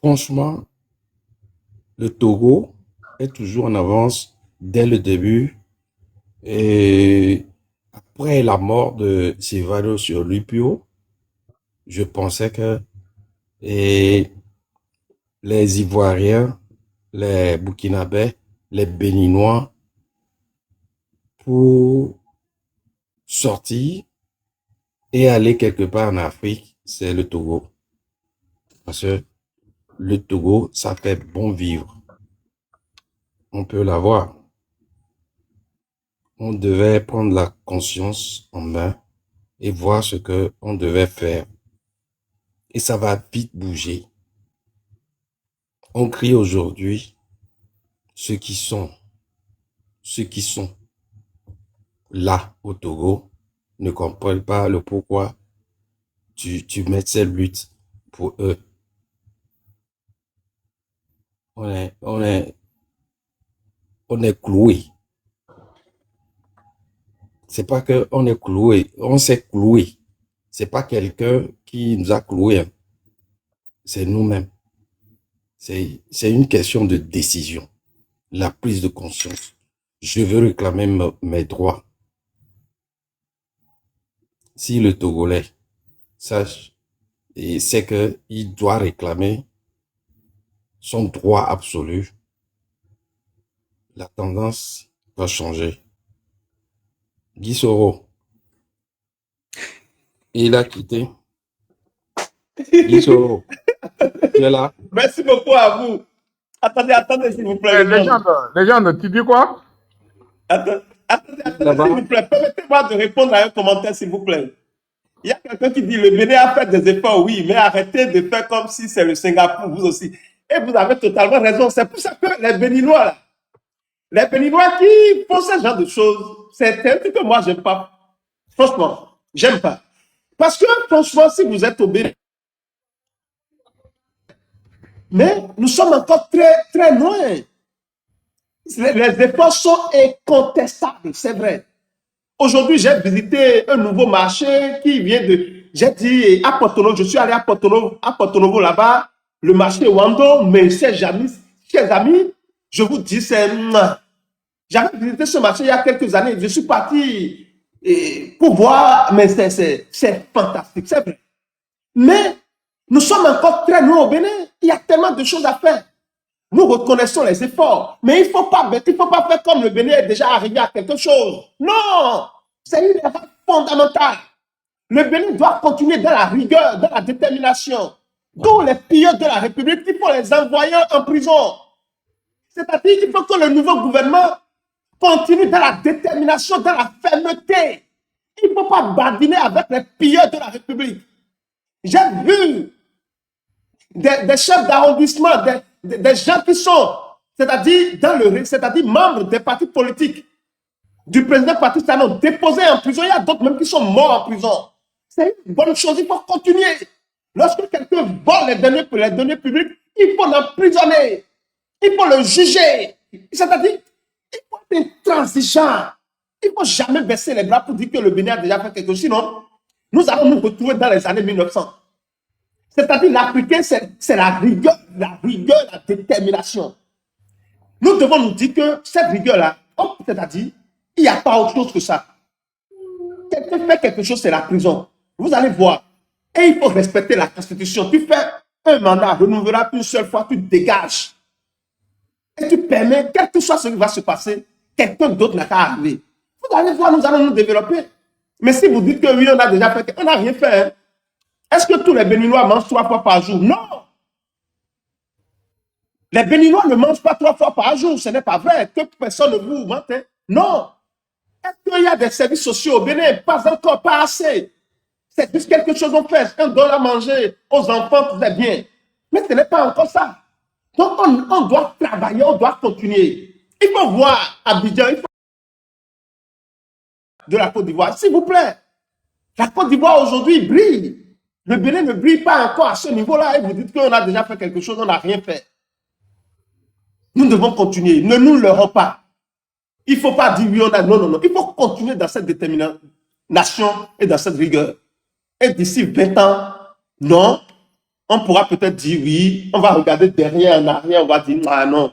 Franchement, le Togo est toujours en avance dès le début. Et après la mort de Sivaro sur Lupio, je pensais que les Ivoiriens, les Burkinabés, les Béninois, pour sortir et aller quelque part en Afrique, c'est le Togo. Parce que le Togo, ça fait bon vivre. On peut l'avoir. On devait prendre la conscience en main et voir ce qu'on devait faire. Et ça va vite bouger. On crie aujourd'hui ceux qui sont là au Togo ne comprennent pas le pourquoi tu mets cette lutte pour eux. On est cloué. C'est pas que on est cloué, on s'est cloué. C'est pas quelqu'un qui nous a cloué. C'est nous-mêmes. C'est une question de décision. La prise de conscience. Je veux réclamer mes droits. Si le Togolais sache et sait qu'il doit réclamer son droit absolu, la tendance va changer. Guy Soro, il a quitté. Guy Soro, tu es là? Merci beaucoup à vous. Attendez, s'il vous plaît. Légende, tu dis quoi? Attendez, Là-bas. s'il vous plaît. Permettez-moi de répondre à un commentaire, s'il vous plaît. Il y a quelqu'un qui dit le Bénin a fait des efforts, oui, mais arrêtez de faire comme si c'est le Singapour, vous aussi. Et vous avez totalement raison. C'est pour ça que les Béninois, là, les Béninois qui font ce genre de choses, c'est un truc que moi, j'aime pas. Franchement, j'aime pas. Parce que, franchement, si vous êtes au Bénin, mais nous sommes encore très, très loin. Les efforts sont incontestables, c'est vrai. Aujourd'hui, j'ai visité un nouveau marché qui vient J'ai dit à Porto Novo, je suis allé à Porto Novo là-bas, le marché Wando, mais chers amis, je vous dis, j'avais visité ce marché il y a quelques années, je suis parti pour voir, mais c'est fantastique, c'est vrai. Mais nous sommes encore très loin au Bénin, il y a tellement de choses à faire. Nous reconnaissons les efforts, mais il ne faut pas faire comme le Bénin est déjà arrivé à quelque chose. Non, c'est une erreur fondamentale. Le Bénin doit continuer dans la rigueur, dans la détermination. D'où les pilleurs de la République, il faut les envoyer en prison. C'est-à-dire qu'il faut que le nouveau gouvernement continue dans la détermination, dans la fermeté. Il ne faut pas badiner avec les pilleurs de la République. J'ai vu des chefs d'arrondissement, des gens qui sont, c'est-à-dire membres des partis politiques du président Patrice Talon, déposés en prison. Il y a d'autres même qui sont morts en prison. C'est une bonne chose, il faut continuer. Lorsque quelqu'un vole les données publiques, il faut l'emprisonner. Il faut le juger. C'est-à-dire, il faut être intransigeant. Il ne faut jamais baisser les bras pour dire que le Bénin a déjà fait quelque chose. Sinon, nous allons nous retrouver dans les années 1900. C'est-à-dire, l'Africain, c'est la rigueur, la détermination. Nous devons nous dire que cette rigueur-là, c'est-à-dire, il n'y a pas autre chose que ça. Quelqu'un fait quelque chose, c'est la prison. Vous allez voir. Et il faut respecter la Constitution. Tu fais un mandat renouvelable une seule fois, tu dégages. Et tu permets, quel que soit ce qui va se passer, quelqu'un d'autre n'a qu'à arriver. Vous allez voir, nous allons nous développer. Mais si vous dites que oui, on a déjà fait, on n'a rien fait. Hein. Est-ce que tous les Béninois mangent 3 fois par jour? Non. Les Béninois ne mangent pas 3 fois par jour. Ce n'est pas vrai. Que personne ne vous mente. Hein. Non. Est-ce qu'il y a des services sociaux au Bénin? Pas encore, pas assez. C'est juste quelque chose qu'on fait. On donne à manger aux enfants, très bien. Mais ce n'est pas encore ça. Donc, on doit travailler, on doit continuer. Il faut voir Abidjan, il faut de la Côte d'Ivoire. S'il vous plaît, la Côte d'Ivoire aujourd'hui brille. Le Bénin ne brille pas encore à ce niveau-là. Et vous dites qu'on a déjà fait quelque chose, on n'a rien fait. Nous devons continuer. Ne nous leurrons pas. Il ne faut pas dire oui, on a. Non, non, non. Il faut continuer dans cette détermination et dans cette rigueur. Et d'ici 20 ans, non, on pourra peut-être dire oui, on va regarder derrière, en arrière, on va dire ah non,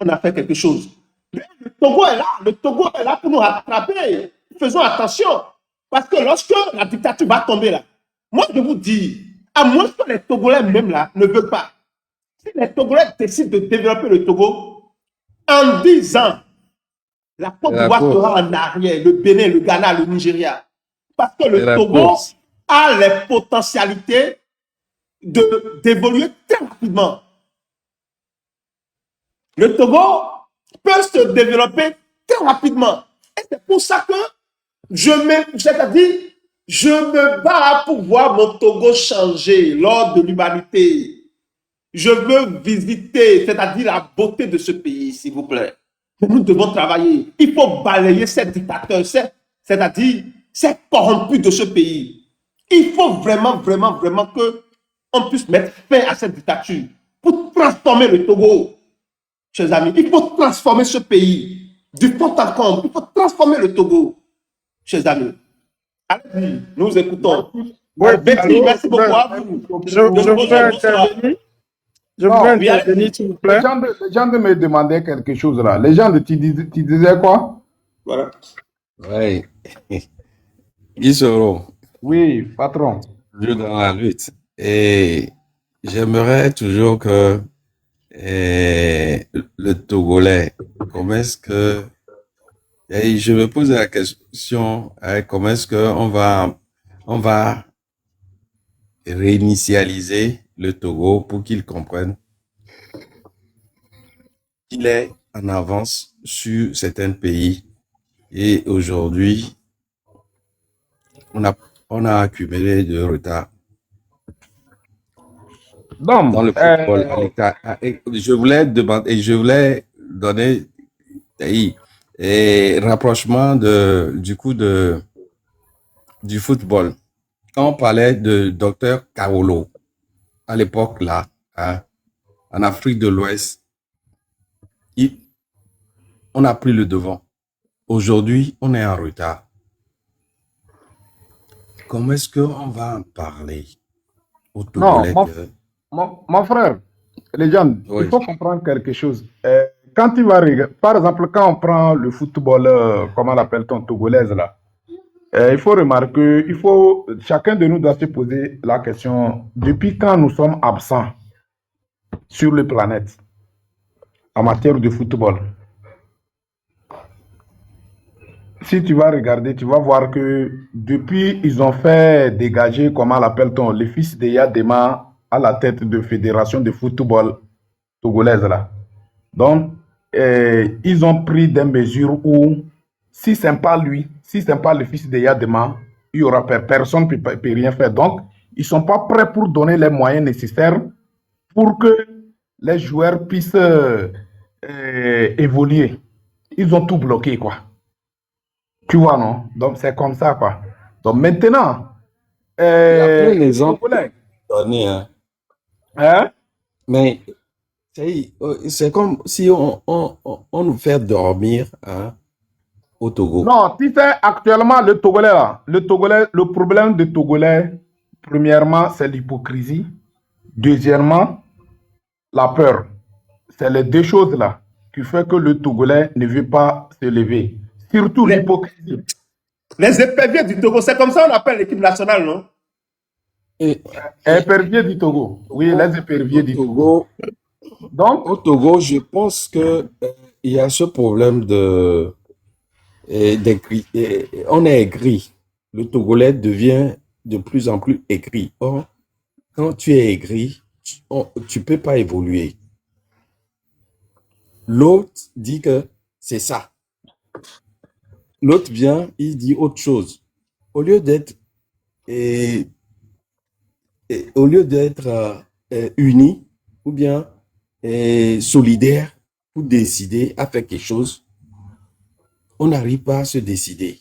on a fait quelque chose. Mais le Togo est là pour nous rattraper. Faisons attention, parce que lorsque la dictature va tomber là, moi je vous dis, à moins que les Togolais même là ne veulent pas, si les Togolais décident de développer le Togo, en 10 ans, la Côte d'Ivoire sera en arrière, le Bénin, le Ghana, le Nigeria. Parce que le Togo a les potentialités d'évoluer très rapidement. Le Togo peut se développer très rapidement. Et c'est pour ça que je me bats pour voir mon Togo changer lors de l'humanité. Je veux visiter, c'est-à-dire la beauté de ce pays, s'il vous plaît. Nous devons travailler. Il faut balayer ces dictateurs, c'est-à-dire ces corrompus de ce pays. Il faut vraiment, vraiment, vraiment qu'on puisse mettre fin à cette dictature pour transformer le Togo, chers amis. Il faut transformer ce pays du fond en comble. Il faut transformer le Togo, chers amis. Allez-y, nous écoutons. Betty, merci beaucoup à vous. Je voudrais intervenir. Je voudrais intervenir, s'il vous plaît. Les gens me demandaient quelque chose là. Les gens tu disais quoi? Voilà. Ouais. Ils seront. Oui, patron. Toujours dans la lutte. Et j'aimerais toujours que le Togolais, comment est-ce que... Et je me pose la question, comment est-ce qu'on va réinitialiser le Togo pour qu'il comprenne qu'il est en avance sur certains pays. Et aujourd'hui, on a accumulé de retard dans le football. Je voulais demander, et je voulais donner un rapprochement du football. Quand on parlait de Dr Kaolo, à l'époque là, hein, en Afrique de l'Ouest, on a pris le devant. Aujourd'hui, on est en retard. comment est-ce qu'on va en parler au Non, Togolais que... mon frère, les gens, il Oui. faut comprendre quelque chose. Quand tu vas regarder, par exemple, quand on prend le football, comment l'appelle-t-on, togolaise là, il faut remarquer, chacun de nous doit se poser la question, depuis quand nous sommes absents sur la planète en matière de football? Si tu vas regarder, tu vas voir que depuis, ils ont fait dégager, comment l'appelle-t-on, le fils de Yadema à la tête de fédération de football togolaise là. Donc, ils ont pris des mesures où, si ce n'est pas lui, si ce n'est pas le fils de Yadema, il n'y aura personne qui ne peut rien faire. Donc, ils ne sont pas prêts pour donner les moyens nécessaires pour que les joueurs puissent évoluer. Ils ont tout bloqué, quoi. Tu vois, non? Donc, c'est comme ça, quoi. Donc, maintenant, Il y a plein d'exemples Togolais, donnés, hein. hein? Mais c'est comme si on nous fait dormir, hein, au Togo. Non, tu sais, actuellement, le Togolais, là, le problème des Togolais, premièrement, c'est l'hypocrisie. Deuxièmement, la peur. C'est les deux choses-là qui font que le Togolais ne veut pas se lever. Surtout Les, l'hypocrisie. les éperviers du Togo, c'est comme ça qu'on appelle l'équipe nationale, non? Et Éperviers du Togo. Oui, les éperviers du Togo. Donc, au Togo, je pense que il y a ce problème on est aigri. Le Togolais devient de plus en plus aigri. Or, quand tu es aigri, tu peux pas évoluer. L'autre dit que c'est ça. L'autre vient, il dit autre chose. Au lieu d'être unis ou bien solidaires pour décider à faire quelque chose, on n'arrive pas à se décider.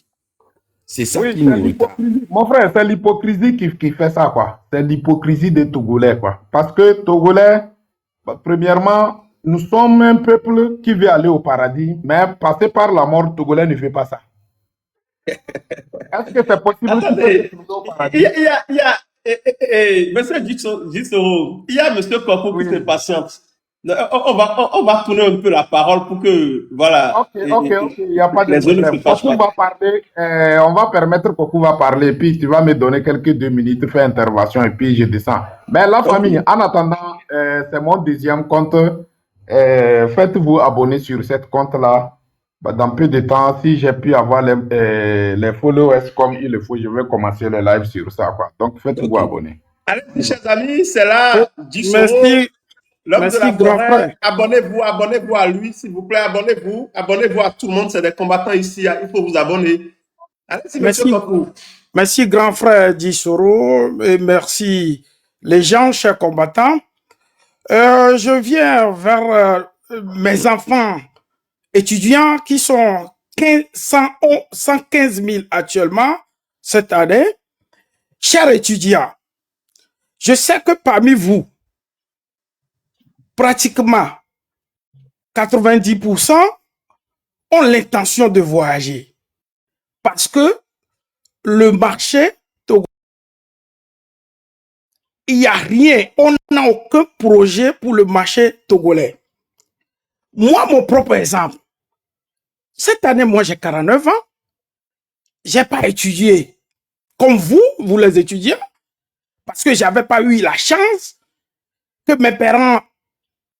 C'est ça oui, qui nous retarde. mon frère, c'est l'hypocrisie qui fait ça, quoi. C'est l'hypocrisie des Togolais, quoi. Parce que Togolais, premièrement, nous sommes un peuple qui veut aller au paradis, mais passer par la mort, Togolais ne fait pas ça. Est-ce que c'est possible que tu Attendez, te trouver au il paradis? y a, monsieur Jissoro, il y a monsieur Koko qui Oui. s'impatiente. On va tourner un peu la parole pour que, voilà, Ok, il n'y a pas de les autres ne problème. se fâchent Kokou pas. va parler, on va permettre Kokou va parler, et puis tu vas me donner quelques 2 minutes, faire intervention, et puis je descends. Mais la famille, en attendant, c'est mon deuxième compte. Faites-vous abonner sur cette compte-là. Bah, dans peu de temps, si j'ai pu avoir les followers comme il le faut, je vais commencer le live sur ça, quoi. Donc, faites-vous Ok. abonner. Allez, chers amis, c'est là Jissoro, Merci, l'homme de la grand forêt. frère. Abonnez-vous à lui, s'il vous plaît. Abonnez-vous à tout le monde. C'est des combattants ici. Il faut vous abonner. Allez-y, monsieur Koko. Merci, grand frère Dissoro, et merci les gens, chers combattants. Je viens vers mes enfants étudiants qui sont 115 000 actuellement cette année. Chers étudiants, je sais que parmi vous, pratiquement 90% ont l'intention de voyager parce que le marché, il n'y a rien, on n'a aucun projet pour le marché togolais. Moi, mon propre exemple, cette année, moi j'ai 49 ans, j'ai pas étudié comme vous les étudiez, parce que j'avais pas eu la chance que mes parents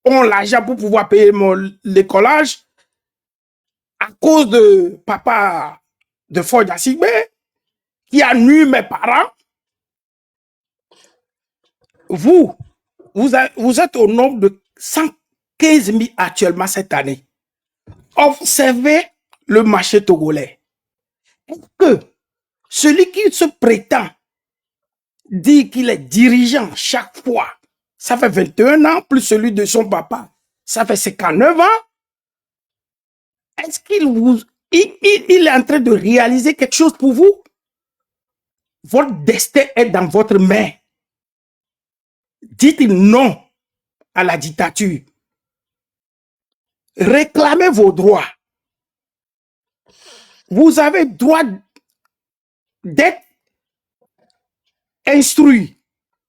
ont l'argent pour pouvoir payer l'écolage à cause de papa de Ford Assigbe, qui a nu mes parents. Vous êtes au nombre de 115 000 actuellement cette année. Observez le marché togolais. Est-ce que celui qui se prétend dit qu'il est dirigeant chaque fois, ça fait 21 ans, plus celui de son papa, ça fait 59 ans, est-ce qu'il il est en train de réaliser quelque chose pour vous? Votre destin est dans votre main. Dites non à la dictature. Réclamez vos droits. Vous avez droit d'être instruit.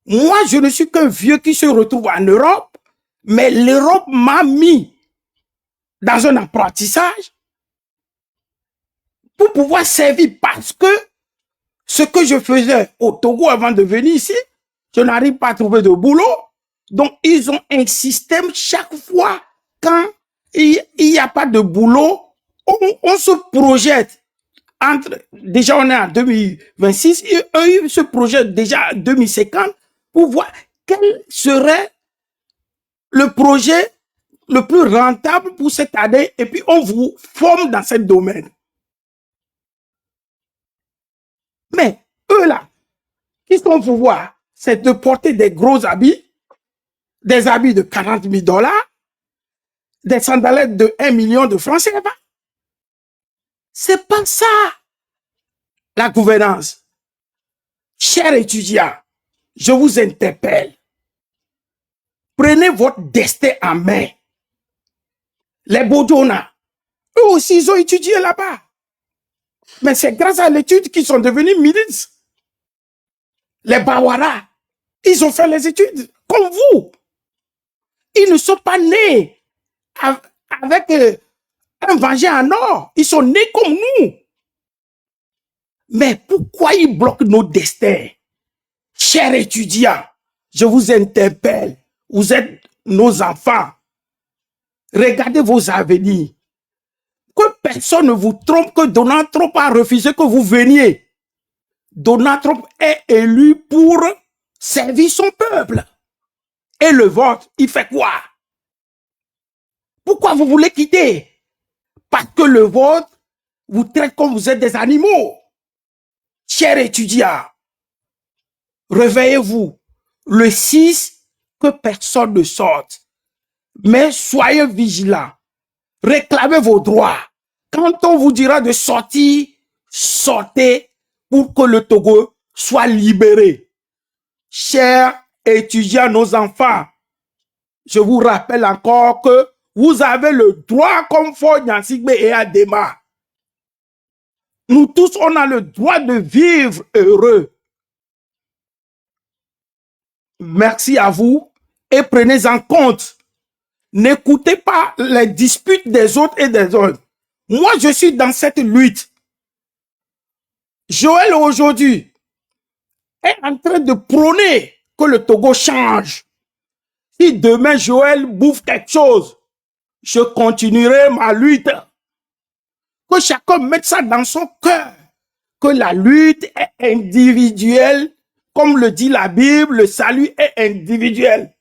Moi, je ne suis qu'un vieux qui se retrouve en Europe, mais l'Europe m'a mis dans un apprentissage pour pouvoir servir, parce que ce que je faisais au Togo avant de venir ici, je n'arrive pas à trouver de boulot. Donc, ils ont un système chaque fois quand il n'y a pas de boulot, on se projette. Déjà, on est en 2026, et eux, ils se projettent déjà en 2050 pour voir quel serait le projet le plus rentable pour cette année, et puis on vous forme dans ce domaine. Mais eux là, qu'est-ce qu'on veut voir? C'est de porter des gros habits, des habits de 40 000 $, des sandalettes de 1 million de francs CFA. C'est pas ça la gouvernance. Chers étudiants, je vous interpelle. Prenez votre destin en main. Les Bodona, eux aussi, ils ont étudié là-bas. Mais c'est grâce à l'étude qu'ils sont devenus milices. Les Bawara, ils ont fait les études comme vous. Ils ne sont pas nés avec un vagin en or. Ils sont nés comme nous. Mais pourquoi ils bloquent nos destins? Chers étudiants, je vous interpelle. Vous êtes nos enfants. Regardez vos avenirs. Que personne ne vous trompe que Donald Trump a refusé que vous veniez. Donald Trump est élu pour servir son peuple. Et le vote, il fait quoi? Pourquoi vous voulez quitter? Parce que le vote vous traite comme vous êtes des animaux. Chers étudiants, réveillez-vous. Le 6, que personne ne sorte. Mais soyez vigilants. Réclamez vos droits. Quand on vous dira de sortir, sortez pour que le Togo soit libéré. Chers étudiants, nos enfants, je vous rappelle encore que vous avez le droit comme Fo Nyansigbe et Adema. Nous tous, on a le droit de vivre heureux. Merci à vous et prenez en compte. N'écoutez pas les disputes des autres et des autres. Moi, je suis dans cette lutte. Joël, aujourd'hui, est en train de prôner que le Togo change. Si demain, Joël bouffe quelque chose, je continuerai ma lutte. Que chacun mette ça dans son cœur. Que la lutte est individuelle. Comme le dit la Bible, le salut est individuel.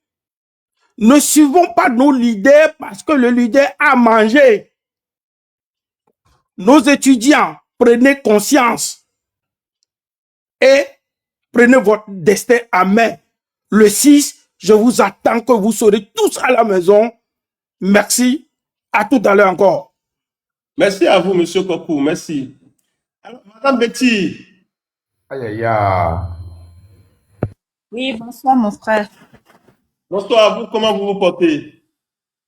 Ne suivons pas nos leaders parce que le leader a mangé. Nos étudiants, prenez conscience et prenez votre destin à main. Le 6, je vous attends que vous serez tous à la maison. Merci. À tout à l'heure encore. Merci à vous, Monsieur Kokou. Merci. Alors, Madame Betty. Aïe, aïe, aïe. Oui, bonsoir mon frère. Bonsoir à vous. Comment vous vous portez?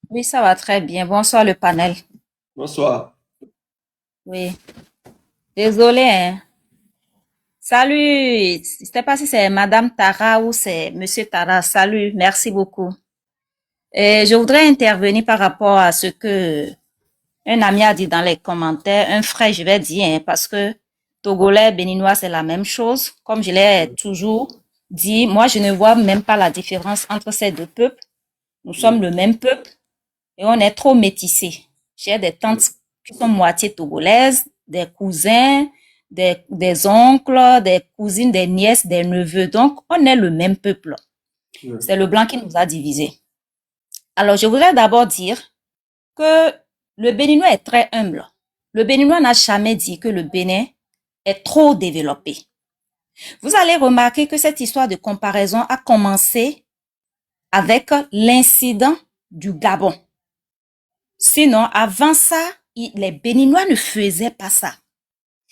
Oui, ça va très bien. Bonsoir le panel. Bonsoir. Oui. Désolé, hein. Salut. Je sais pas si c'est Madame Tara ou c'est Monsieur Tara. Salut. Merci beaucoup. Et je voudrais intervenir par rapport à ce que un ami a dit dans les commentaires. Un frère, je vais dire, hein, parce que Togolais, Béninois, c'est la même chose. Comme je l'ai toujours dit, moi, je ne vois même pas la différence entre ces deux peuples. Nous sommes le même peuple et on est trop métissés. J'ai des tantes qui sont moitié togolaises, des cousins, des oncles, des cousines, des nièces, des neveux. Donc, on est le même peuple. C'est le blanc qui nous a divisés. Alors, je voudrais d'abord dire que le Béninois est très humble. Le Béninois n'a jamais dit que le Bénin est trop développé. Vous allez remarquer que cette histoire de comparaison a commencé avec l'incident du Gabon. Sinon, avant ça, les Béninois ne faisaient pas ça.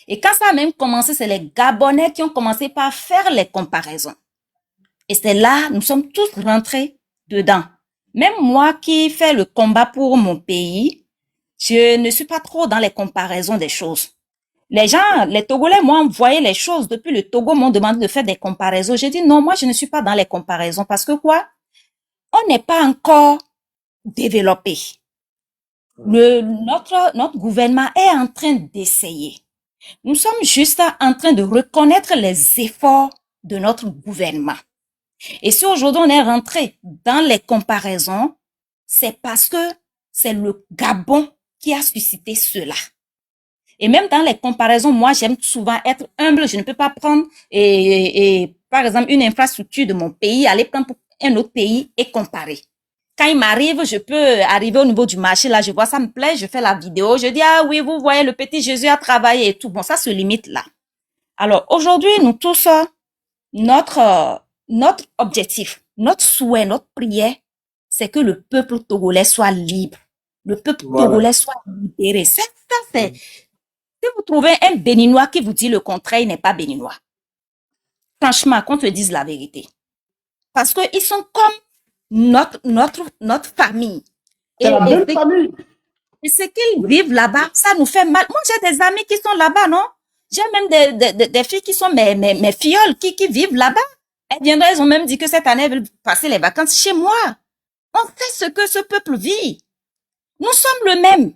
Et quand ça a même commencé, c'est les Gabonais qui ont commencé par faire les comparaisons. Et c'est là, nous sommes tous rentrés dedans. Même moi qui fais le combat pour mon pays, je ne suis pas trop dans les comparaisons des choses. Les gens, les Togolais m'ont envoyé les choses depuis le Togo, m'ont demandé de faire des comparaisons. J'ai dit non, moi je ne suis pas dans les comparaisons parce que quoi? On n'est pas encore développé. Notre gouvernement est en train d'essayer. Nous sommes juste en train de reconnaître les efforts de notre gouvernement. Et si aujourd'hui on est rentré dans les comparaisons, c'est parce que c'est le Gabon qui a suscité cela. Et même dans les comparaisons, moi j'aime souvent être humble. Je ne peux pas prendre par exemple une infrastructure de mon pays, aller prendre pour un autre pays et comparer. Quand il m'arrive, je peux arriver au niveau du marché, là, je vois ça me plaît, je fais la vidéo, je dis, ah oui, vous voyez, le petit Jésus a travaillé et tout. Bon, ça se limite là. Alors, aujourd'hui, nous tous, notre objectif, notre souhait, notre prière, c'est que le peuple togolais soit libre. Le peuple togolais soit libéré. C'est ça, c'est. Si vous trouvez un Béninois qui vous dit le contraire, il n'est pas Béninois. Franchement, qu'on te dise la vérité. Parce qu'ils sont comme notre famille. C'est la même famille. Et ce qu'ils vivent là-bas, ça nous fait mal. Moi, j'ai des amis qui sont là-bas, non? J'ai même des filles qui sont mes filleules qui vivent là-bas. Elles viendraient, elles ont même dit que cette année, elles veulent passer les vacances chez moi. On sait ce que ce peuple vit. Nous sommes le même.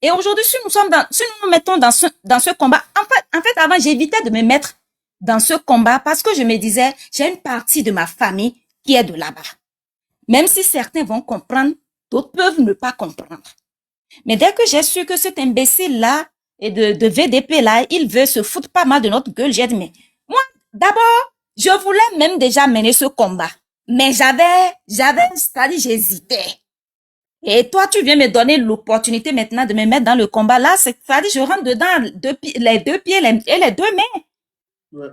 Et aujourd'hui, si nous nous mettons dans ce combat, en fait, avant, j'évitais de me mettre dans ce combat parce que je me disais, j'ai une partie de ma famille qui est de là-bas. Même si certains vont comprendre, d'autres peuvent ne pas comprendre. Mais dès que j'ai su que cet imbécile-là et de VDP-là, il veut se foutre pas mal de notre gueule, j'ai dit, mais moi, d'abord, je voulais même déjà mener ce combat. Mais c'est-à-dire, j'hésitais. Et toi, tu viens me donner l'opportunité maintenant de me mettre dans le combat. Là, c'est-à-dire, je rentre dedans les deux pieds et les deux mains. Ouais.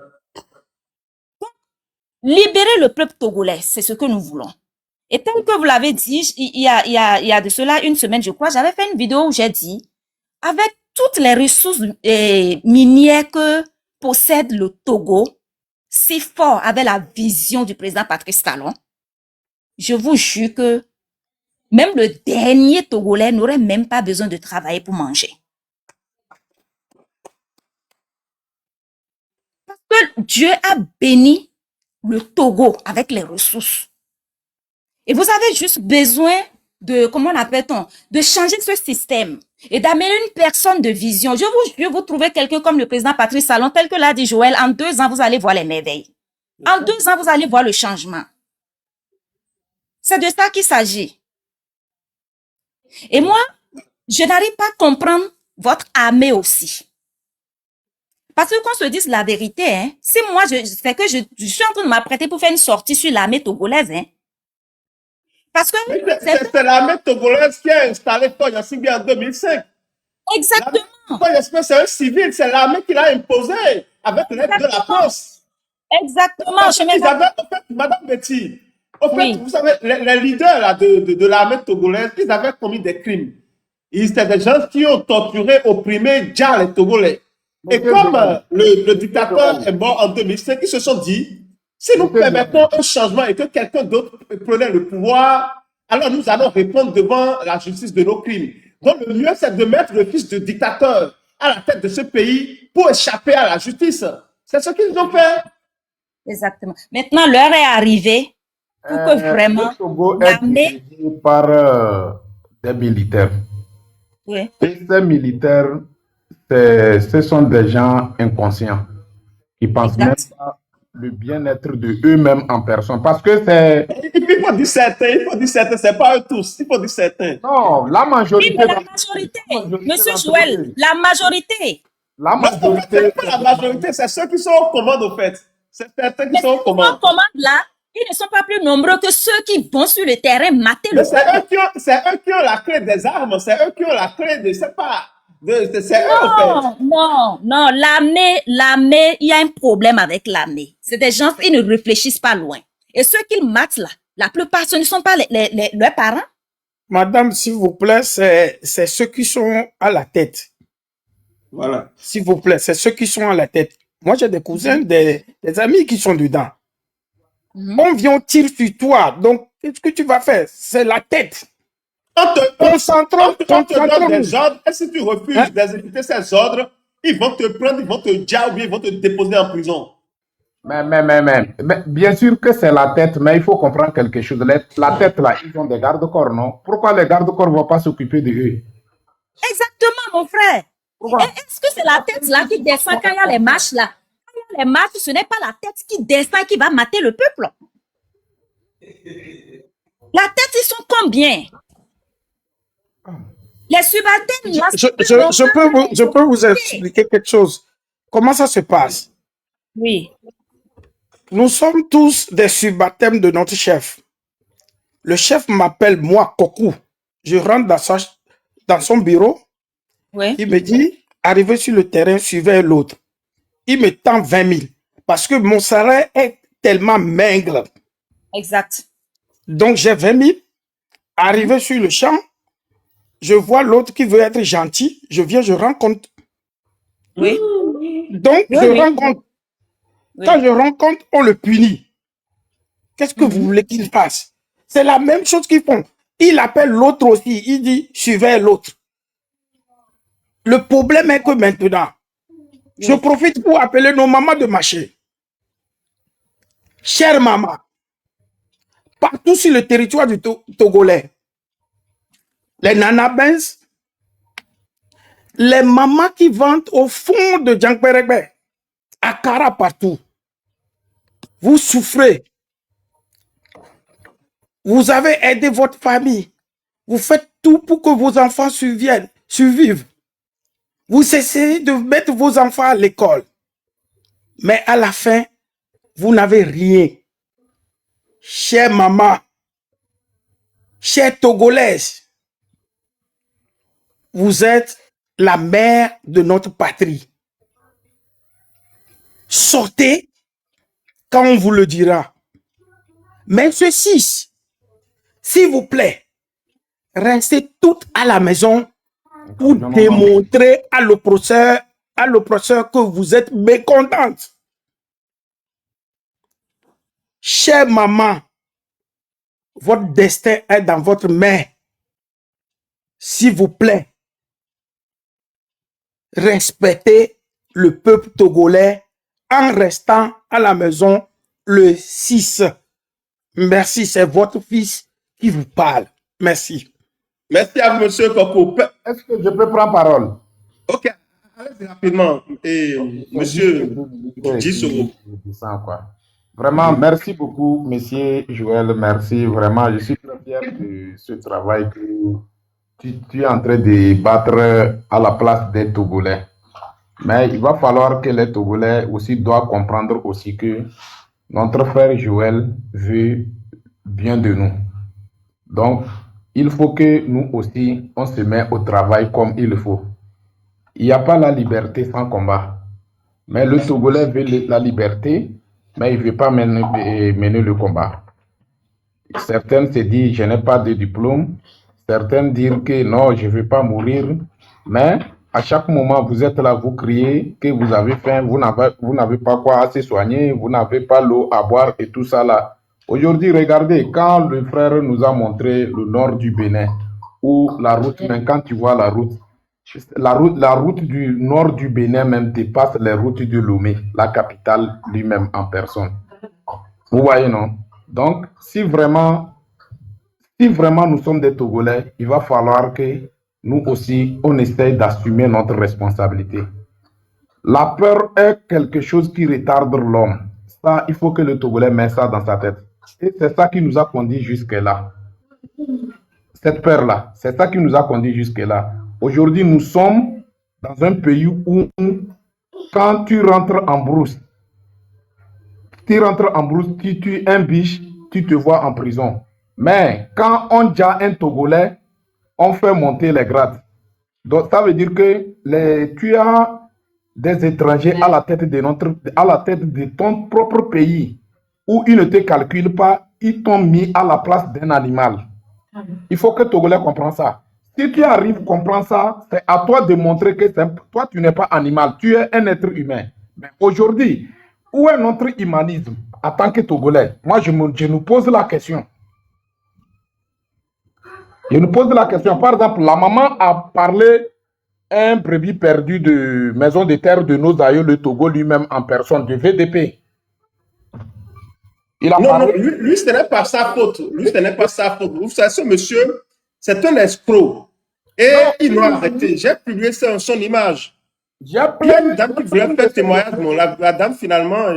Libérer le peuple togolais, c'est ce que nous voulons. Et tel que vous l'avez dit, il y a de cela une semaine, je crois, j'avais fait une vidéo où j'ai dit, avec toutes les ressources minières que possède le Togo, si fort avec la vision du président Patrice Talon, je vous jure que même le dernier Togolais n'aurait même pas besoin de travailler pour manger. Parce que Dieu a béni le Togo avec les ressources. Et vous avez juste besoin de, comment l'appelle-t-on, de changer ce système et d'amener une personne de vision. Je vous jure, vous trouvez quelqu'un comme le président Patrice Talon, tel que l'a dit Joël, en 2 ans, vous allez voir les merveilles. En 2 ans, vous allez voir le changement. C'est de ça qu'il s'agit. Et moi, je n'arrive pas à comprendre votre armée aussi. Parce que qu'on se dise la vérité, hein, si moi, c'est que je suis en train de m'apprêter pour faire une sortie sur l'armée togolaise, hein. Parce que c'est l'armée togolaise qui a installé Fort Yassingbe en 2005. Exactement. Fort Yassingbe, c'est un civil, c'est l'armée qui l'a imposé avec l'aide de la France. Exactement. Madame Betty, en fait, vous savez, les leaders là, de l'armée togolaise, ils avaient commis des crimes. C'était des gens qui ont torturé, opprimé déjà les Togolais. Et comme le dictateur est mort en 2005, ils se sont dit, si nous permettons un changement et que quelqu'un d'autre prenait le pouvoir, alors nous allons répondre devant la justice de nos crimes. Donc le mieux, c'est de mettre le fils de dictateur à la tête de ce pays pour échapper à la justice. C'est ce qu'ils ont fait. Exactement. Maintenant, l'heure est arrivée pour que vraiment le Togo est dirigé par des militaires. Oui. Et ces militaires, ce sont des gens inconscients qui pensent même pas le bien-être de eux-mêmes en personne. Parce que c'est... Il faut dire certains, c'est pas eux tous, il faut dire certains. Non, la majorité... Oui, mais la majorité, Monsieur Joël, la majorité. La majorité... C'est pas la majorité, c'est ceux qui sont aux commandes, au fait. C'est certains qui sont aux commandes. Aux commandes, là, ils ne sont pas plus nombreux que ceux qui vont sur le terrain mater le peuple. C'est eux qui ont la clé des armes, c'est eux qui ont la clé de... C'est pas... Non, l'armée, il y a un problème avec l'armée. C'est des gens qui ne réfléchissent pas loin. Et ceux qu'ils matent là, la plupart, ce ne sont pas leurs parents. Madame, s'il vous plaît, c'est ceux qui sont à la tête. Voilà. S'il vous plaît, c'est ceux qui sont à la tête. Moi, j'ai des cousins, des amis qui sont dedans. On vient, on tire sur toi. Donc, qu'est-ce que tu vas faire? C'est la tête. On te donne des ordres, et si tu refuses d'exécuter ces ordres, Ils vont te prendre, ils vont te dire ou bien ils vont te déposer en prison. Mais bien sûr que c'est la tête, mais il faut comprendre quelque chose. La tête, là, ils ont des gardes-corps, non? Pourquoi les gardes-corps ne vont pas s'occuper de eux? Exactement, mon frère. Et Pourquoi? est-ce que c'est la tête là qui descend quand il y a les marches là? Quand il y a les marches, ce n'est pas la tête qui descend qui va mater le peuple. La tête, ils sont combien? Les subalternes, là, Je peux vous expliquer quelque chose. Comment ça se passe? Oui, Nous sommes tous des subalternes de notre chef. Le chef m'appelle, moi, Kokou. Je rentre dans son bureau. oui, Il me dit, arrivez sur le terrain, suivez l'autre. Il me tend 20 000 parce que mon salaire est tellement maigre. exact. Donc, j'ai 20 000. Arrivé sur le champ, je vois l'autre qui veut être gentil. Je viens, je rencontre. Oui, Donc, oui, je oui. rencontre. Oui. Quand je rencontre, on le punit. Qu'est-ce que vous voulez qu'il fasse? C'est la même chose qu'ils font. Il appelle l'autre aussi. Il dit, suivez l'autre. Le problème est que maintenant, je profite pour appeler nos mamans de marché. Chère maman, partout sur le territoire du Togolais, les nanabens, les mamans qui vendent au fond de Djankberegbe, à Kara partout, vous souffrez. Vous avez aidé votre famille. Vous faites tout pour que vos enfants survivent. Vous essayez de mettre vos enfants à l'école. Mais à la fin, vous n'avez rien. Chère maman, chère Togolaise, vous êtes la mère de notre patrie. Sortez quand on vous le dira. Mais ceci, s'il vous plaît, restez toutes à la maison pour démontrer à l'oppresseur que vous êtes mécontente. Chère maman, votre destin est dans votre main. S'il vous plaît, respectez le peuple togolais en restant à la maison le 6. Merci, c'est votre fils qui vous parle. Merci. Merci à vous, monsieur Koko. Est-ce que je peux prendre parole? Ok, allez-y rapidement. Et monsieur Djissoro. Vraiment, merci beaucoup, monsieur Joël. Merci, vraiment. Je suis très fier de ce travail que tu es en train de battre à la place des Togolais. Mais il va falloir que les Togolais aussi doivent comprendre aussi que notre frère Joël veut bien de nous. Donc, il faut que nous aussi, on se mette au travail comme il faut. Il n'y a pas la liberté sans combat. Mais le Togolais veut la liberté, mais il ne veut pas mener le combat. Certains se disent, je n'ai pas de diplôme. Certains disent que non, je ne veux pas mourir. Mais à chaque moment, vous êtes là, vous criez que vous avez faim, vous n'avez pas quoi assez soigner, vous n'avez pas l'eau à boire et tout ça là. Aujourd'hui, regardez, quand le frère nous a montré le nord du Bénin, où la route, même quand tu vois la route du nord du Bénin même dépasse les routes de Lomé, la capitale lui-même en personne. Vous voyez, non? Donc, si vraiment nous sommes des Togolais, il va falloir que nous aussi, on essaye d'assumer notre responsabilité. La peur est quelque chose qui retarde l'homme. Ça, il faut que le Togolais mette ça dans sa tête. Et c'est ça qui nous a conduit jusque-là. Cette peur-là, c'est ça qui nous a conduit jusque-là. Aujourd'hui, nous sommes dans un pays où, quand tu rentres en brousse, tu tues un biche, tu te vois en prison. Mais quand on dit à un Togolais, on fait monter les grades. Donc, ça veut dire que tu as des étrangers à la tête de ton propre pays, où ils ne te calculent pas, ils t'ont mis à la place d'un animal. Il faut que Togolais comprenne ça. Si tu arrives à comprendre ça, c'est à toi de montrer que toi, tu n'es pas animal, tu es un être humain. Mais aujourd'hui, où est notre humanisme en tant que Togolais? Moi, je nous pose la question. Je nous pose la question. Par exemple, la maman a parlé un brebis perdu de maison de terre de nos aïeux, le Togo lui-même en personne, de VDP. Il a Non, parlé. lui, ce n'est pas sa faute. Lui, ce n'est pas sa faute. Vous savez, ce monsieur, c'est un escroc. Et il l'a arrêté. J'ai publié son image. Il y a une dame qui voulait faire témoignage. Bon, la dame, finalement.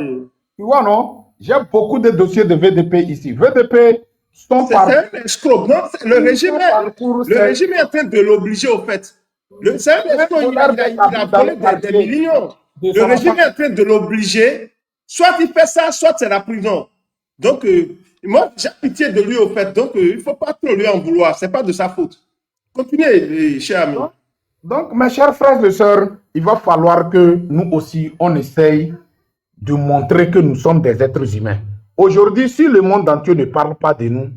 Tu vois, non? J'ai beaucoup de dossiers de VDP ici. VDP sont c'est un escroc. Non, le régime est en train de l'obliger, au fait. C'est un escroc. Il a volé des millions. Le régime est en train de l'obliger. Soit il fait ça, soit c'est la prison. Donc, moi, j'ai pitié de lui, au fait. Donc, il ne faut pas trop lui en vouloir. Ce n'est pas de sa faute. Continuez, cher ami. Donc, mes chers frères et sœurs, il va falloir que nous aussi, on essaye de montrer que nous sommes des êtres humains. Aujourd'hui, si le monde entier ne parle pas de nous,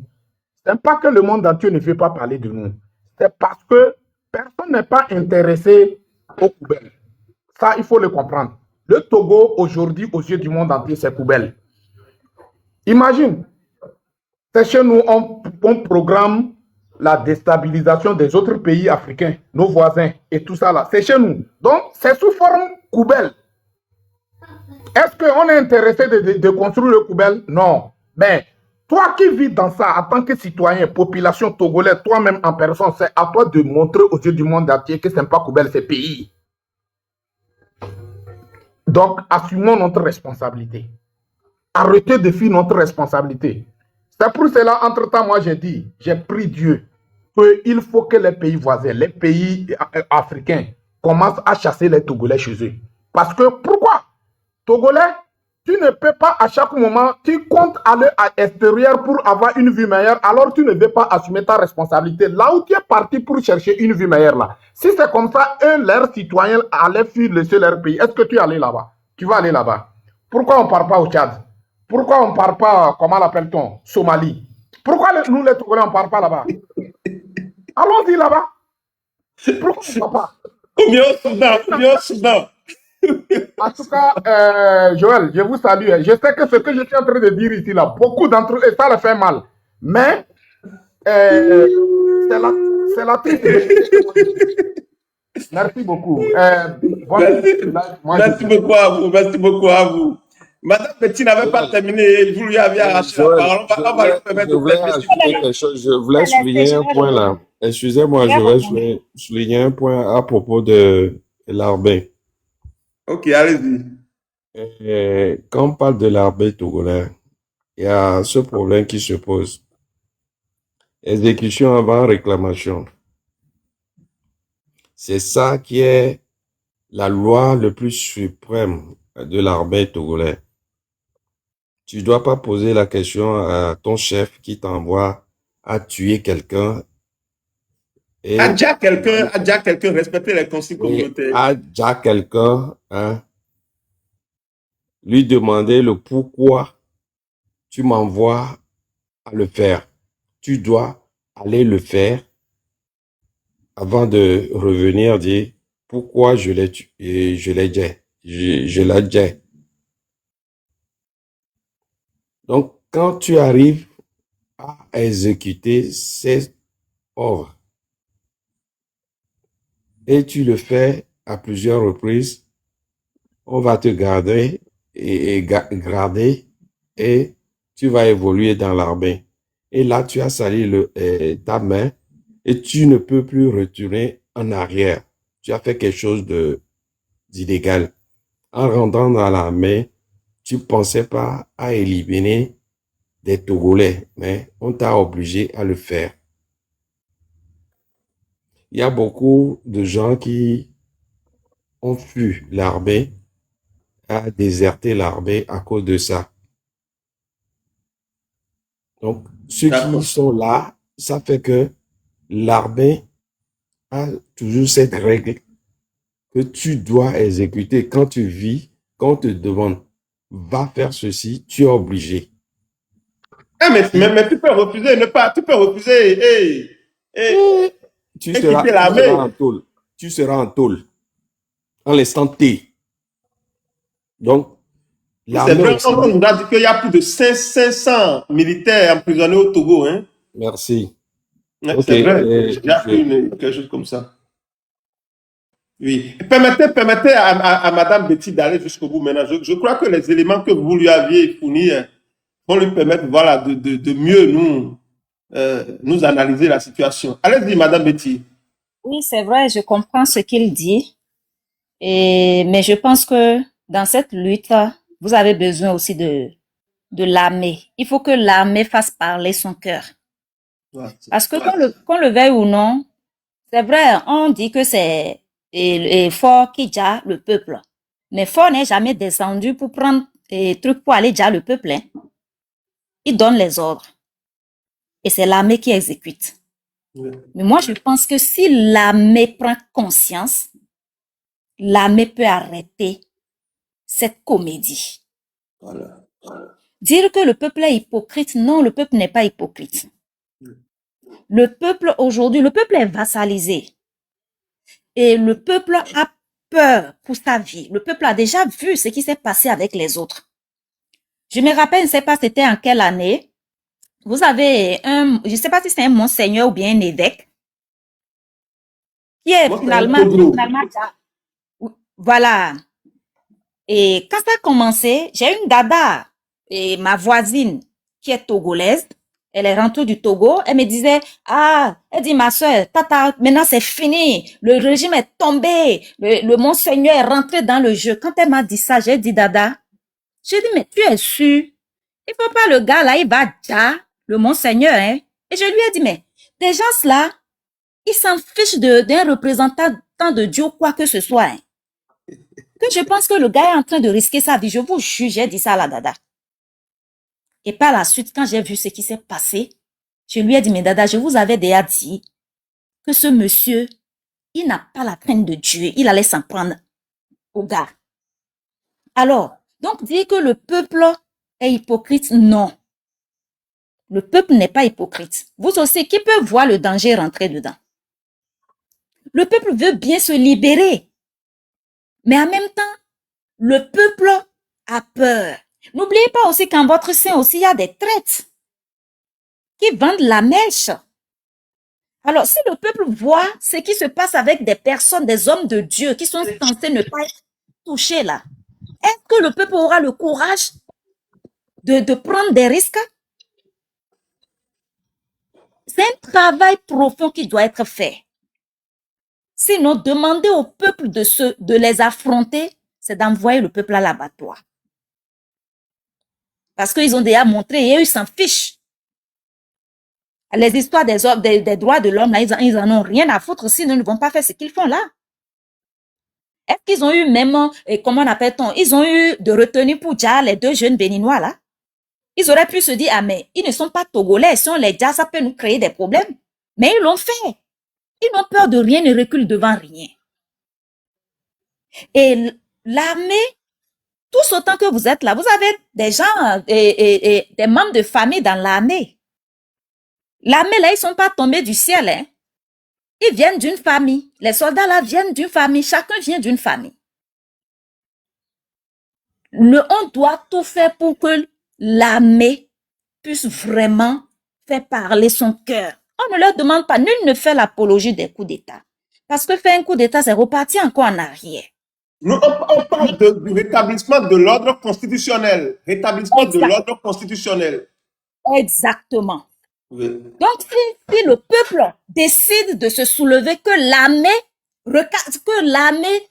ce n'est pas que le monde entier ne veut pas parler de nous. C'est parce que personne n'est pas intéressé aux poubelles. Ça, il faut le comprendre. Le Togo, aujourd'hui, aux yeux du monde entier, c'est poubelle. Imagine, c'est chez nous, on programme la déstabilisation des autres pays africains, nos voisins et tout ça là. C'est chez nous. Donc, c'est sous forme poubelle. Est-ce qu'on est intéressé de construire le poubelle? Non. Mais toi qui vis dans ça, en tant que citoyen, population togolaise, toi-même en personne, c'est à toi de montrer aux yeux du monde entier que ce n'est pas poubelle, c'est pays. Donc, assumons notre responsabilité. Arrêtez de fuir notre responsabilité. C'est pour cela, entre-temps, moi j'ai dit, j'ai prié Dieu qu'il faut que les pays voisins, les pays africains commencent à chasser les Togolais chez eux. Parce que, pourquoi? Togolais, tu ne peux pas à chaque moment, tu comptes aller à l'extérieur pour avoir une vie meilleure, alors tu ne veux pas assumer ta responsabilité. Là où tu es parti pour chercher une vie meilleure, là. Si c'est comme ça, leurs citoyens allaient fuir laisser leur pays. Est-ce que tu es allé là-bas? Tu vas aller là-bas. Pourquoi on ne part pas au Tchad? Pourquoi on ne part pas, comment l'appelle-t-on, Somalie? Pourquoi nous, les Togolais, on ne part pas là-bas? Allons-y là-bas. Pourquoi on ne part pas? Bien au Soudan. En tout cas, Joël, je vous salue. Je sais que ce que je suis en train de dire ici, là, beaucoup d'entre eux, ça leur fait mal. Mais, c'est la triste. Merci beaucoup. Merci beaucoup à vous. Merci beaucoup à vous. Madame Betty n'avait pas terminé, vous lui aviez arraché la parole. Je voulais ajouter quelque chose. Je voulais souligner un point là. Excusez-moi, je voulais souligner un point à propos de l'Arbin. Ok, allez-y. Quand on parle de l'Arbin togolais, il y a ce problème qui se pose. Exécution avant réclamation. C'est ça qui est la loi le plus suprême de l'Arbin togolais. Tu ne dois pas poser la question à ton chef qui t'envoie à tuer quelqu'un. À déjà quelqu'un, respecter les consignes communautaires. À déjà quelqu'un, hein, lui demander le pourquoi tu m'envoies à le faire. Tu dois aller le faire avant de revenir dire pourquoi je l'ai tué, je l'ai dit. Donc, quand tu arrives à exécuter ces ordres et tu le fais à plusieurs reprises, on va te garder et tu vas évoluer dans l'Arbin. Et là, tu as sali ta main et tu ne peux plus retourner en arrière. Tu as fait quelque chose d'illégal. En rentrant dans la main, tu pensais pas à éliminer des Togolais, mais on t'a obligé à le faire. Il y a beaucoup de gens qui ont fui l'Arbin, à déserter l'Arbin à cause de ça. Donc, ceux qui sont là, ça fait que l'Arbin a toujours cette règle que tu dois exécuter quand tu vis, quand on te demande va faire ceci, tu es obligé. Ah, mais tu peux refuser, tu peux refuser tu seras en tôle. Tu seras en tôle. En l'instant T. Donc, c'est vrai, on nous a dit qu'il y a plus de 500 militaires emprisonnés au Togo. Hein? Merci. Ouais, okay. C'est vrai, j'ai appris quelque chose comme ça. Oui. Permettez à Madame Betty d'aller jusqu'au bout maintenant. Je crois que les éléments que vous lui aviez fournis vont lui permettre voilà, de mieux nous analyser la situation. Allez-y, Madame Betty. Oui, c'est vrai, je comprends ce qu'il dit. Mais je pense que dans cette lutte, vous avez besoin aussi de l'armée. Il faut que l'armée fasse parler son cœur. Ouais, Parce que qu'on le veuille ou non, c'est vrai, on dit que c'est fort qui déjà le peuple. Mais fort n'est jamais descendu pour prendre des trucs pour aller déjà le peuple. Hein. Il donne les ordres. Et c'est l'armée qui exécute. ouais. Mais moi, je pense que si l'armée prend conscience, l'armée peut arrêter cette comédie. Voilà. Dire que le peuple est hypocrite, non, le peuple n'est pas hypocrite. Le peuple aujourd'hui, le peuple est vassalisé. Et le peuple a peur pour sa vie. Le peuple a déjà vu ce qui s'est passé avec les autres. Je me rappelle, je ne sais pas c'était en quelle année, vous avez je ne sais pas si c'est un monseigneur ou bien un évêque, qui est Moi, finalement, voilà. Et quand ça a commencé, j'ai une dada, et ma voisine, qui est togolaise, elle est rentrée du Togo, elle me disait, elle dit, ma soeur, tata, maintenant c'est fini, le régime est tombé, le monseigneur est rentré dans le jeu. Quand elle m'a dit ça, j'ai dit, dada, j'ai dit, mais tu es sûr? Il faut pas le gars là, il va déjà, le monseigneur, hein. Et je lui ai dit, mais des gens là, ils s'en fichent d'un représentant de Dieu ou quoi que ce soit, hein. Que je pense que le gars est en train de risquer sa vie. Je vous jure, j'ai dit ça à la dada. Et par la suite, quand j'ai vu ce qui s'est passé, je lui ai dit, mais dada, je vous avais déjà dit que ce monsieur, il n'a pas la crainte de Dieu. Il allait s'en prendre au gars. Alors, donc dire que le peuple est hypocrite, non. Le peuple n'est pas hypocrite. Vous aussi, qui peut voir le danger rentrer dedans? Le peuple veut bien se libérer. Mais en même temps, le peuple a peur. N'oubliez pas aussi qu'en votre sein aussi, il y a des traites qui vendent la mèche. Alors, si le peuple voit ce qui se passe avec des personnes, des hommes de Dieu qui sont censés ne pas être touchés là, est-ce que le peuple aura le courage de prendre des risques? C'est un travail profond qui doit être fait. Sinon, demander au peuple de les affronter, c'est d'envoyer le peuple à l'abattoir. Parce qu'ils ont déjà montré et eux, ils s'en fichent. Les histoires des droits de l'homme, ils en ont rien à foutre s'ils ne vont pas faire ce qu'ils font là. Est-ce qu'ils ont eu même, comment on appelle-t-on, ils ont eu de retenue pour déjà les deux jeunes béninois là? Ils auraient pu se dire, ah mais ils ne sont pas togolais, si on les dit, ça peut nous créer des problèmes. Mais ils l'ont fait. Ils n'ont peur de rien et reculent devant rien. Et l'armée, tous autant que vous êtes là, vous avez des gens et des membres de famille dans l'armée. L'armée là, ils sont pas tombés du ciel, hein. Ils viennent d'une famille. Les soldats là viennent d'une famille. Chacun vient d'une famille. On doit tout faire pour que l'armée puisse vraiment faire parler son cœur. On ne leur demande pas, nul ne fait l'apologie des coups d'État. Parce que faire un coup d'État, c'est repartir encore en arrière. Nous, on parle du rétablissement de l'ordre constitutionnel. Rétablissement de l'ordre constitutionnel. Exactement. Oui. Donc, si le peuple décide de se soulever, que l'armée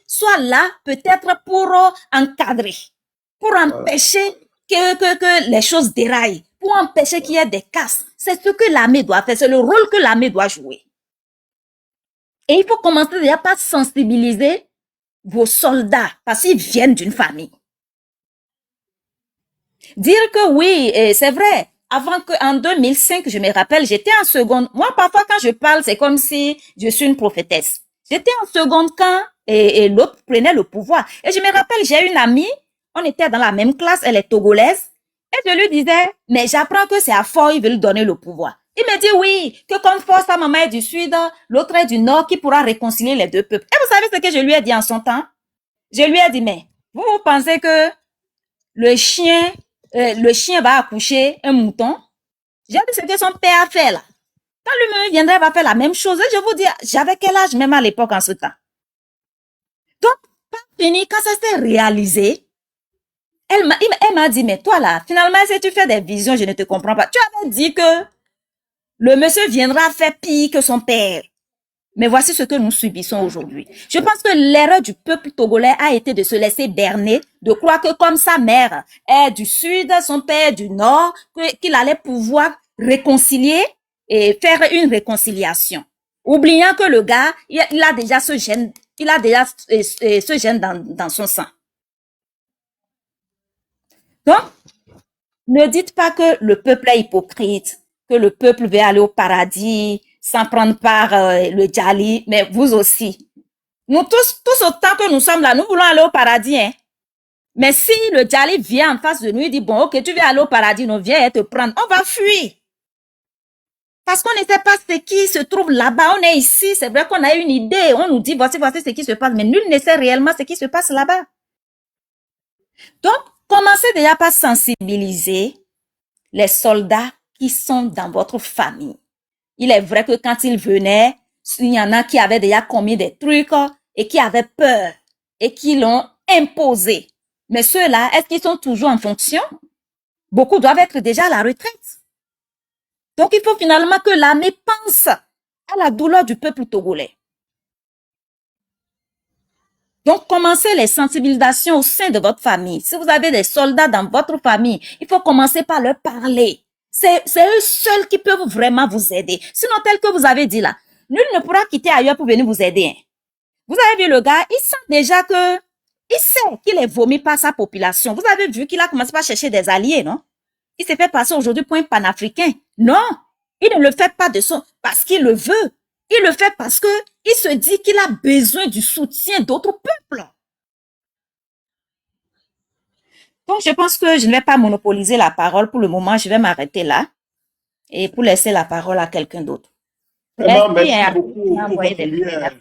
soit là, peut-être pour encadrer, pour empêcher que les choses déraillent, pour empêcher qu'il y ait des casses. C'est ce que l'armée doit faire, c'est le rôle que l'armée doit jouer. Et il faut commencer déjà par sensibiliser vos soldats, parce qu'ils viennent d'une famille. Dire que oui, c'est vrai, avant qu'en 2005, je me rappelle, j'étais en seconde. Moi, parfois, quand je parle, c'est comme si je suis une prophétesse. J'étais en seconde quand l'autre prenait le pouvoir. Et je me rappelle, j'ai une amie, on était dans la même classe, elle est togolaise, et je lui disais, mais j'apprends que c'est à Fort, ils veulent donner le pouvoir. Il me dit oui, que comme Fort, sa maman est du sud, l'autre est du nord, qui pourra réconcilier les deux peuples. Et vous savez ce que je lui ai dit en son temps? Je lui ai dit, mais vous pensez que le chien va accoucher un mouton? J'ai dit ce que son père a fait là. Quand lui-même viendrait, il va faire la même chose. Et je vous dis, j'avais quel âge même à l'époque en ce temps? Donc, pas fini, quand ça s'est réalisé, elle m'a dit, mais toi là, finalement, si tu fais des visions, je ne te comprends pas. Tu avais dit que le monsieur viendra faire pire que son père. Mais voici ce que nous subissons aujourd'hui. Je pense que l'erreur du peuple togolais a été de se laisser berner, de croire que comme sa mère est du sud, son père est du nord, qu'il allait pouvoir réconcilier et faire une réconciliation. Oubliant que le gars, il a déjà ce gène, ce gène dans son sang. Donc, ne dites pas que le peuple est hypocrite, que le peuple veut aller au paradis sans prendre part le Djali, mais vous aussi. Nous tous autant que nous sommes là, nous voulons aller au paradis, hein. Mais si le Djali vient en face de nous, il dit, bon, ok, tu veux aller au paradis, non, viens te prendre, on va fuir. Parce qu'on ne sait pas ce qui se trouve là-bas. On est ici, c'est vrai qu'on a une idée, on nous dit, voici ce qui se passe, mais nul ne sait réellement ce qui se passe là-bas. Donc, commencez déjà par sensibiliser les soldats qui sont dans votre famille. Il est vrai que quand ils venaient, il y en a qui avaient déjà commis des trucs et qui avaient peur et qui l'ont imposé. Mais ceux-là, est-ce qu'ils sont toujours en fonction? Beaucoup doivent être déjà à la retraite. Donc, il faut finalement que l'armée pense à la douleur du peuple togolais. Donc, commencez les sensibilisations au sein de votre famille. Si vous avez des soldats dans votre famille, il faut commencer par leur parler. C'est eux seuls qui peuvent vraiment vous aider. Sinon, tel que vous avez dit là, nul ne pourra quitter ailleurs pour venir vous aider. Hein. Vous avez vu le gars, il sent déjà que, il sait qu'il est vomi par sa population. Vous avez vu qu'il a commencé par chercher des alliés, non? Il s'est fait passer aujourd'hui pour un panafricain. Non, il ne le fait pas parce qu'il le veut. Il le fait parce que il se dit qu'il a besoin du soutien d'autres peuples. Donc, je pense que je ne vais pas monopoliser la parole pour le moment. Je vais m'arrêter là et pour laisser la parole à quelqu'un d'autre. Vraiment, merci beaucoup pour votre lumière.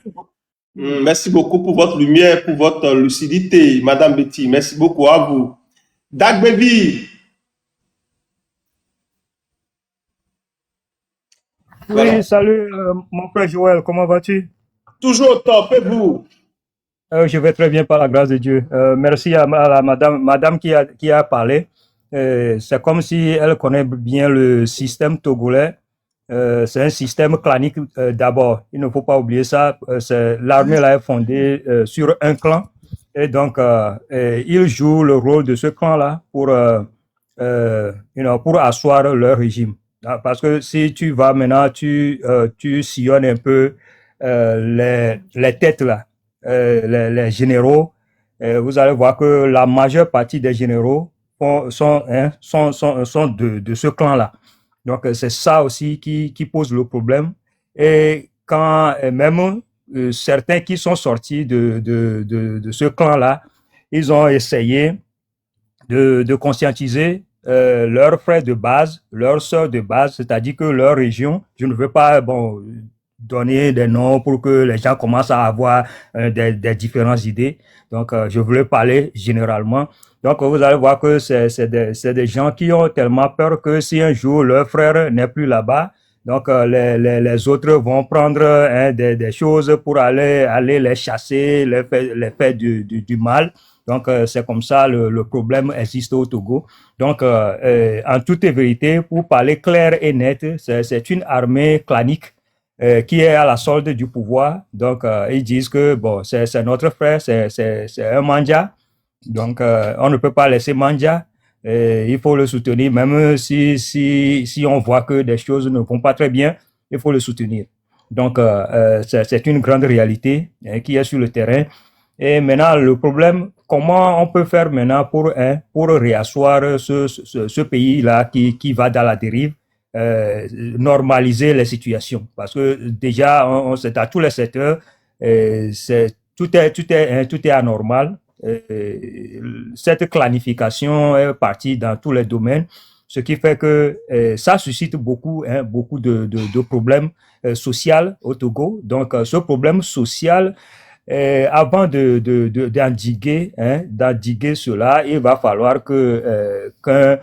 Merci beaucoup pour votre lumière, pour votre lucidité, Madame Betty. Merci beaucoup à vous. Dag Baby. Oui, salut mon frère Joël, comment vas-tu? Toujours au top, et vous? Je vais très bien par la grâce de Dieu. Merci à la madame qui a parlé. C'est comme si elle connaît bien le système togolais. C'est un système clanique d'abord. Il ne faut pas oublier ça. L'armée là est fondée sur un clan. Et donc, ils jouent le rôle de ce clan-là pour asseoir leur régime. Parce que si tu vas maintenant, tu sillonnes un peu les têtes là, les généraux, vous allez voir que la majeure partie des généraux sont de ce clan-là. Donc, c'est ça aussi qui pose le problème. Et quand même certains qui sont sortis de ce clan-là, ils ont essayé de conscientiser leurs frères de base, leurs sœurs de base, c'est-à-dire que leur région, je ne veux pas donner des noms pour que les gens commencent à avoir des différentes idées. Donc, je voulais parler généralement. Donc, vous allez voir que c'est des gens qui ont tellement peur que si un jour leur frère n'est plus là-bas, donc les autres vont prendre des choses pour aller les chasser, les faire du mal. Donc, c'est comme ça, le problème existe au Togo. Donc, en toute vérité, pour parler clair et net, c'est une armée clanique qui est à la solde du pouvoir. Donc, ils disent que, bon, c'est notre frère, c'est un manja. Donc, on ne peut pas laisser manja. Il faut le soutenir, même si on voit que des choses ne vont pas très bien, il faut le soutenir. Donc, c'est une grande réalité qui est sur le terrain. Et maintenant, le problème, comment on peut faire maintenant pour réasseoir ce pays-là qui va dans la dérive, normaliser les situations. Parce que déjà, c'est à tous les secteurs, tout est anormal. Cette clanification est partie dans tous les domaines, ce qui fait que ça suscite beaucoup de problèmes sociaux au Togo. Donc, ce problème social, avant d'endiguer cela, il va falloir qu'un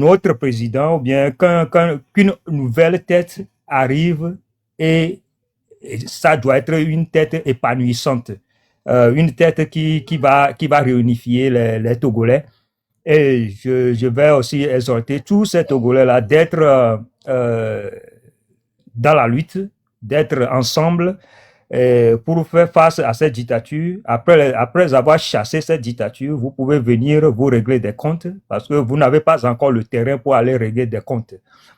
autre président ou bien qu'une nouvelle tête arrive et ça doit être une tête épanouissante. une tête qui va réunifier les Togolais. Et je vais aussi exhorter tous ces Togolais-là d'être dans la lutte, d'être ensemble pour faire face à cette dictature. Après avoir chassé cette dictature, vous pouvez venir vous régler des comptes parce que vous n'avez pas encore le terrain pour aller régler des comptes.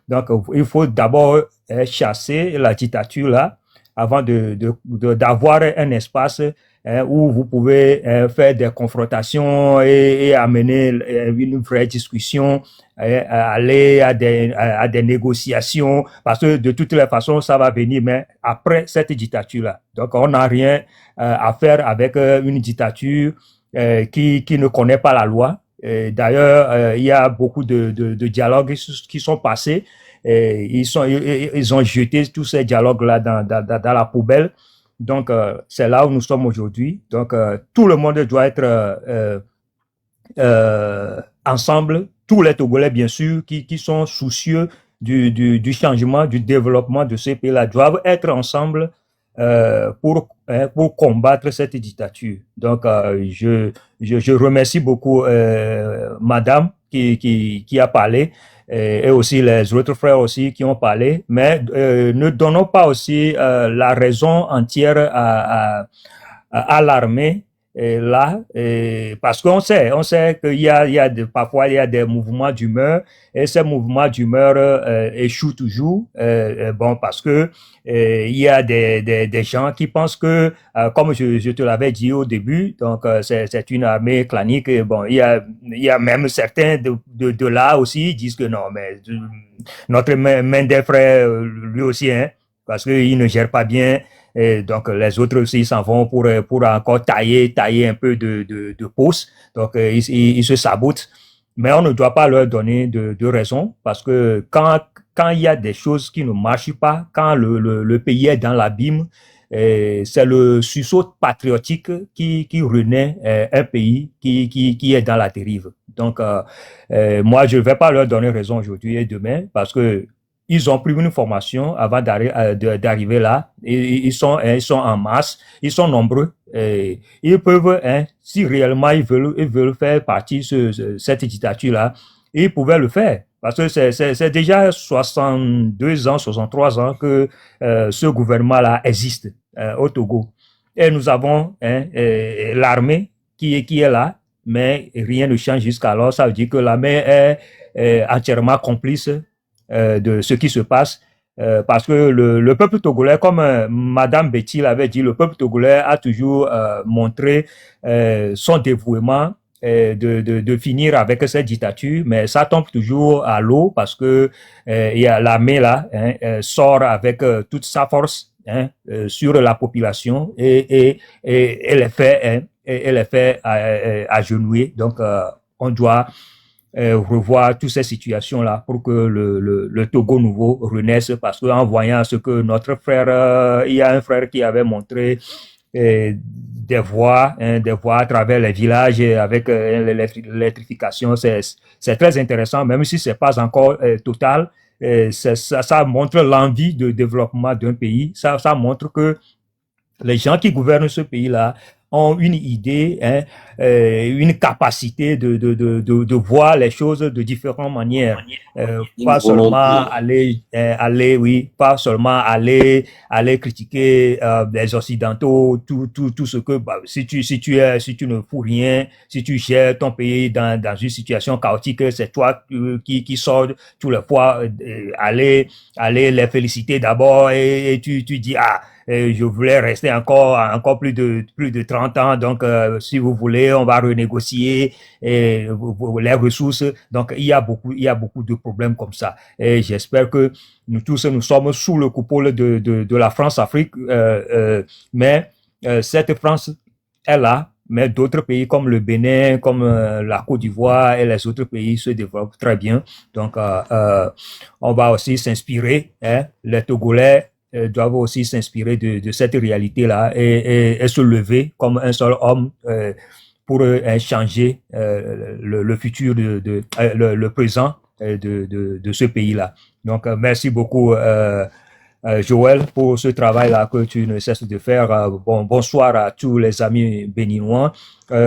Donc, il faut d'abord chasser la dictature là avant d'avoir un espace où vous pouvez faire des confrontations et amener une vraie discussion, aller à des négociations, parce que de toutes les façons, ça va venir, mais après cette dictature-là. Donc, on n'a rien à faire avec une dictature qui ne connaît pas la loi. D'ailleurs, il y a beaucoup de dialogues qui sont passés. Ils ont jeté tous ces dialogues-là dans la poubelle. Donc, c'est là où nous sommes aujourd'hui. Donc, tout le monde doit être ensemble. Tous les Togolais, bien sûr, qui sont soucieux du changement, du développement de ces pays-là, doivent être ensemble pour combattre cette dictature. Donc, je remercie beaucoup Madame qui a parlé. Et aussi les autres frères aussi qui ont parlé, mais ne donnons pas aussi la raison entière à l'armée là, parce qu'on sait qu'il parfois il y a des mouvements d'humeur et ces mouvements d'humeur échouent toujours, bon parce que il y a des gens qui pensent que comme je te l'avais dit au début, donc c'est une armée clanique. Et bon, il y a même certains de là aussi qui disent que non, mais notre main des frères lui aussi, hein, parce qu'il ne gère pas bien. Et donc les autres aussi s'en vont pour encore tailler un peu de pouce. Donc ils se sabotent. Mais on ne doit pas leur donner de raison parce que quand il y a des choses qui ne marchent pas, quand le pays est dans l'abîme, c'est le sursaut patriotique qui renaît un pays qui est dans la dérive. Donc moi je ne vais pas leur donner raison aujourd'hui et demain parce que ils ont pris une formation avant d'arriver là. Et ils sont en masse, ils sont nombreux. Et ils peuvent, si réellement ils veulent faire partie de cette dictature-là, ils pouvaient le faire. Parce que c'est déjà 62 ans, 63 ans que ce gouvernement-là existe au Togo. Et nous avons l'armée qui est là, mais rien ne change jusqu'alors. Ça veut dire que l'armée est entièrement complice de ce qui se passe, parce que le peuple togolais, comme Madame Betty l'avait dit, le peuple togolais a toujours montré son dévouement de finir avec cette dictature, mais ça tombe toujours à l'eau parce que il y a l'armée là sort avec toute sa force sur la population et les fait agenouiller. Donc on doit revoir toutes ces situations-là pour que le Togo nouveau renaisse, parce qu'en voyant ce que notre frère, il y a un frère qui avait montré des voies à travers les villages avec l'électrification, c'est très intéressant, même si c'est pas encore total. Ça montre l'envie de développement d'un pays, ça montre que les gens qui gouvernent ce pays-là ont une idée, une capacité de voir les choses de différentes manières, pas seulement pas seulement aller critiquer les occidentaux, tout ce que si tu ne fous rien, si tu gères ton pays dans une situation chaotique, c'est toi qui sors tous les fois, aller les féliciter d'abord et tu dis je voulais rester encore plus de 30 ans, donc si vous voulez, on va renégocier les ressources. Donc il y a beaucoup de problèmes comme ça. Et j'espère que nous tous nous sommes sous le coupole de la France-Afrique, mais cette France est là. Mais d'autres pays comme le Bénin, comme la Côte d'Ivoire et les autres pays se développent très bien. Donc on va aussi s'inspirer, les Togolais doivent aussi s'inspirer de cette réalité-là et se lever comme un seul homme pour changer le futur le présent de ce pays-là. Donc merci beaucoup Joël, pour ce travail-là que tu ne cesses de faire. Bonsoir à tous les amis béninois.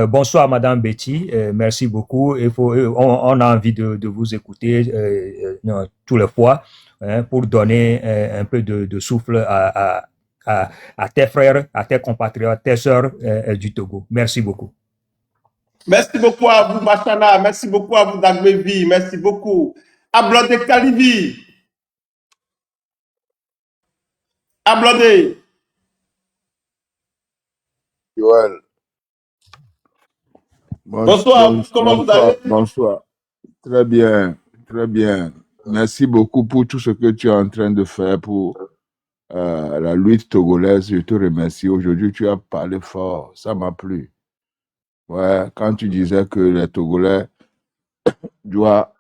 Bonsoir, Madame Betty. Merci beaucoup. On a envie de vous écouter tous les fois pour donner un peu de souffle à tes frères, à tes compatriotes, tes sœurs du Togo. Merci beaucoup. Merci beaucoup à vous, Machana. Merci beaucoup à vous, Dagmevi. Merci beaucoup. Ablode Kalivi. Ablode. Joël, Bonsoir. Comment vous allez? bonsoir. Très bien, très bien. Merci beaucoup pour tout ce que tu es en train de faire pour la lutte togolaise. Je te remercie. Aujourd'hui, tu as parlé fort. Ça m'a plu. Ouais, quand tu disais que les Togolais doivent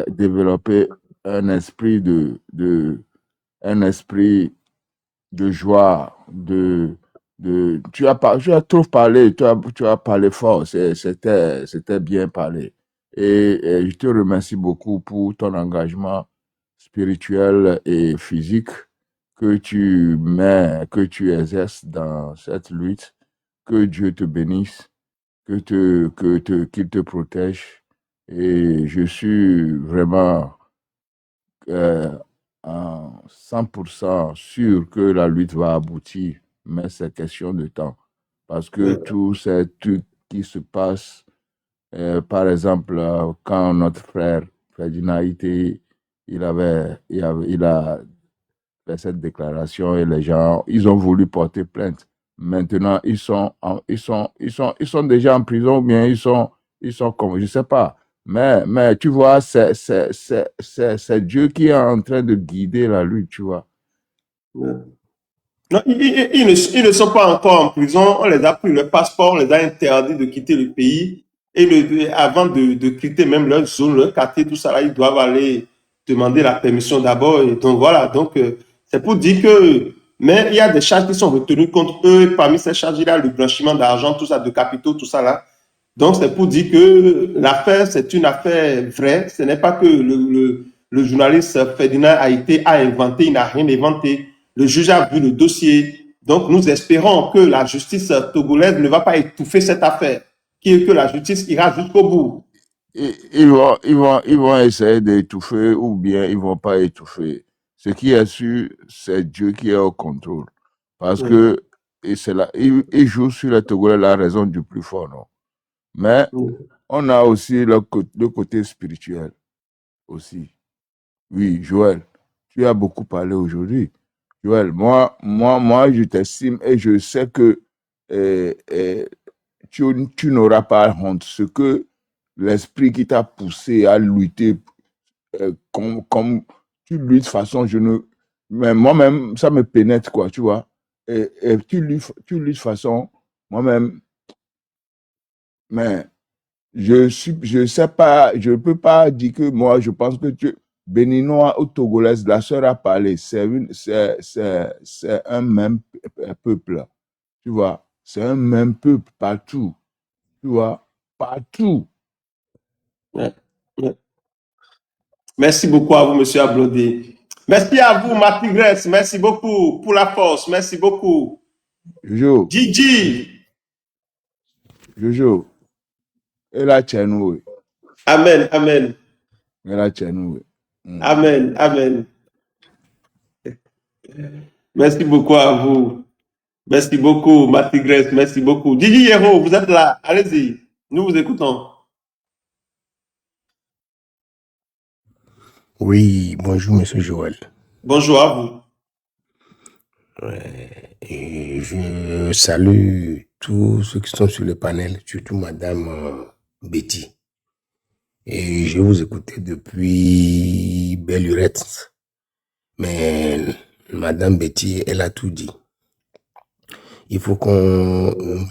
développer un esprit un esprit de joie, tu as trop parlé, tu as parlé fort, c'était bien parlé. Et je te remercie beaucoup pour ton engagement spirituel et physique que tu exerces dans cette lutte. Que Dieu te bénisse, qu'il te protège. Et je suis vraiment en 100% sûr que la lutte va aboutir, mais c'est question de temps. Parce que tout ce qui se passe, par exemple, quand notre frère Ferdinand il a fait cette déclaration et les gens, ils ont voulu porter plainte. Maintenant, ils sont déjà en prison ou bien ils sont comme, je sais pas. Mais tu vois, c'est Dieu qui est en train de guider la lutte, tu vois. Non, ils ne sont pas encore en prison. On les a pris le passeport, on les a interdits de quitter le pays. Et avant de quitter même leur zone, leur quartier, tout ça, là, ils doivent aller demander la permission d'abord. Et donc voilà, c'est pour dire que, mais il y a des charges qui sont retenues contre eux. Parmi ces charges, il y a le blanchiment d'argent, tout ça, de capitaux, tout ça là. Donc c'est pour dire que l'affaire, c'est une affaire vraie. Ce n'est pas que le journaliste Ferdinand a inventé, il n'a rien inventé. Le juge a vu le dossier. Donc, nous espérons que la justice togolaise ne va pas étouffer cette affaire, que la justice ira jusqu'au bout. Ils vont essayer d'étouffer ou bien ils vont pas étouffer. Ce qui est sûr, c'est Dieu qui est au contrôle. Parce que il joue sur les Togolais la raison du plus fort, non? Mais on a aussi le côté spirituel aussi. Oui, Joël, tu as beaucoup parlé aujourd'hui. Joël, moi, je t'estime et je sais que tu n'auras pas honte. Ce que l'esprit qui t'a poussé à lutter, comme tu luttes de façon, mais moi-même, ça me pénètre, quoi, tu vois. Et tu luttes de façon, moi-même, mais je sais pas, je peux pas dire que moi, je pense que béninois ou togolaise, la sœur a parlé, c'est un même peuple, tu vois. C'est un même peuple partout, tu vois, partout. Ouais. Merci beaucoup à vous, monsieur Ablodé. Merci à vous, ma tigresse. Merci beaucoup pour la force. Merci beaucoup. Jojo. Gigi. Jojo. Et la tienne, Amen, amen. Et la tienne, Amen, amen. Merci beaucoup à vous. Merci beaucoup, ma tigresse. Merci beaucoup. Gigi Hero, vous êtes là. Allez-y. Nous vous écoutons. Oui, bonjour, monsieur Joël. Bonjour à vous. Et je salue tous ceux qui sont sur le panel, surtout madame Betty. Et je vous écoutais depuis belle lurette. Mais madame Betty, elle a tout dit. Il faut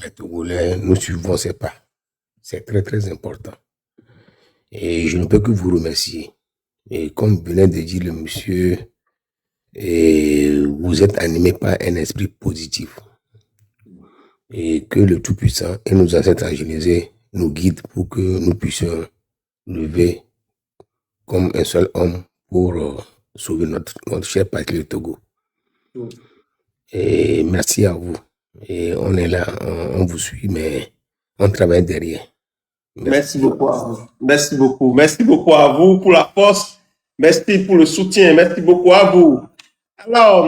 les Togolais, nous suivons ses pas. C'est très, très important. Et je ne peux que vous remercier. Et comme venait de dire le monsieur, vous êtes animé par un esprit positif. Et que le Tout-Puissant et nos ancêtres angélisés nous guident pour que nous puissions lever comme un seul homme pour sauver notre cher patrie, le Togo. Et merci à vous. Et on est là, on vous suit, mais on travaille derrière. Merci beaucoup à vous. Merci beaucoup. Merci beaucoup à vous pour la force. Merci pour le soutien. Merci beaucoup à vous. Alors,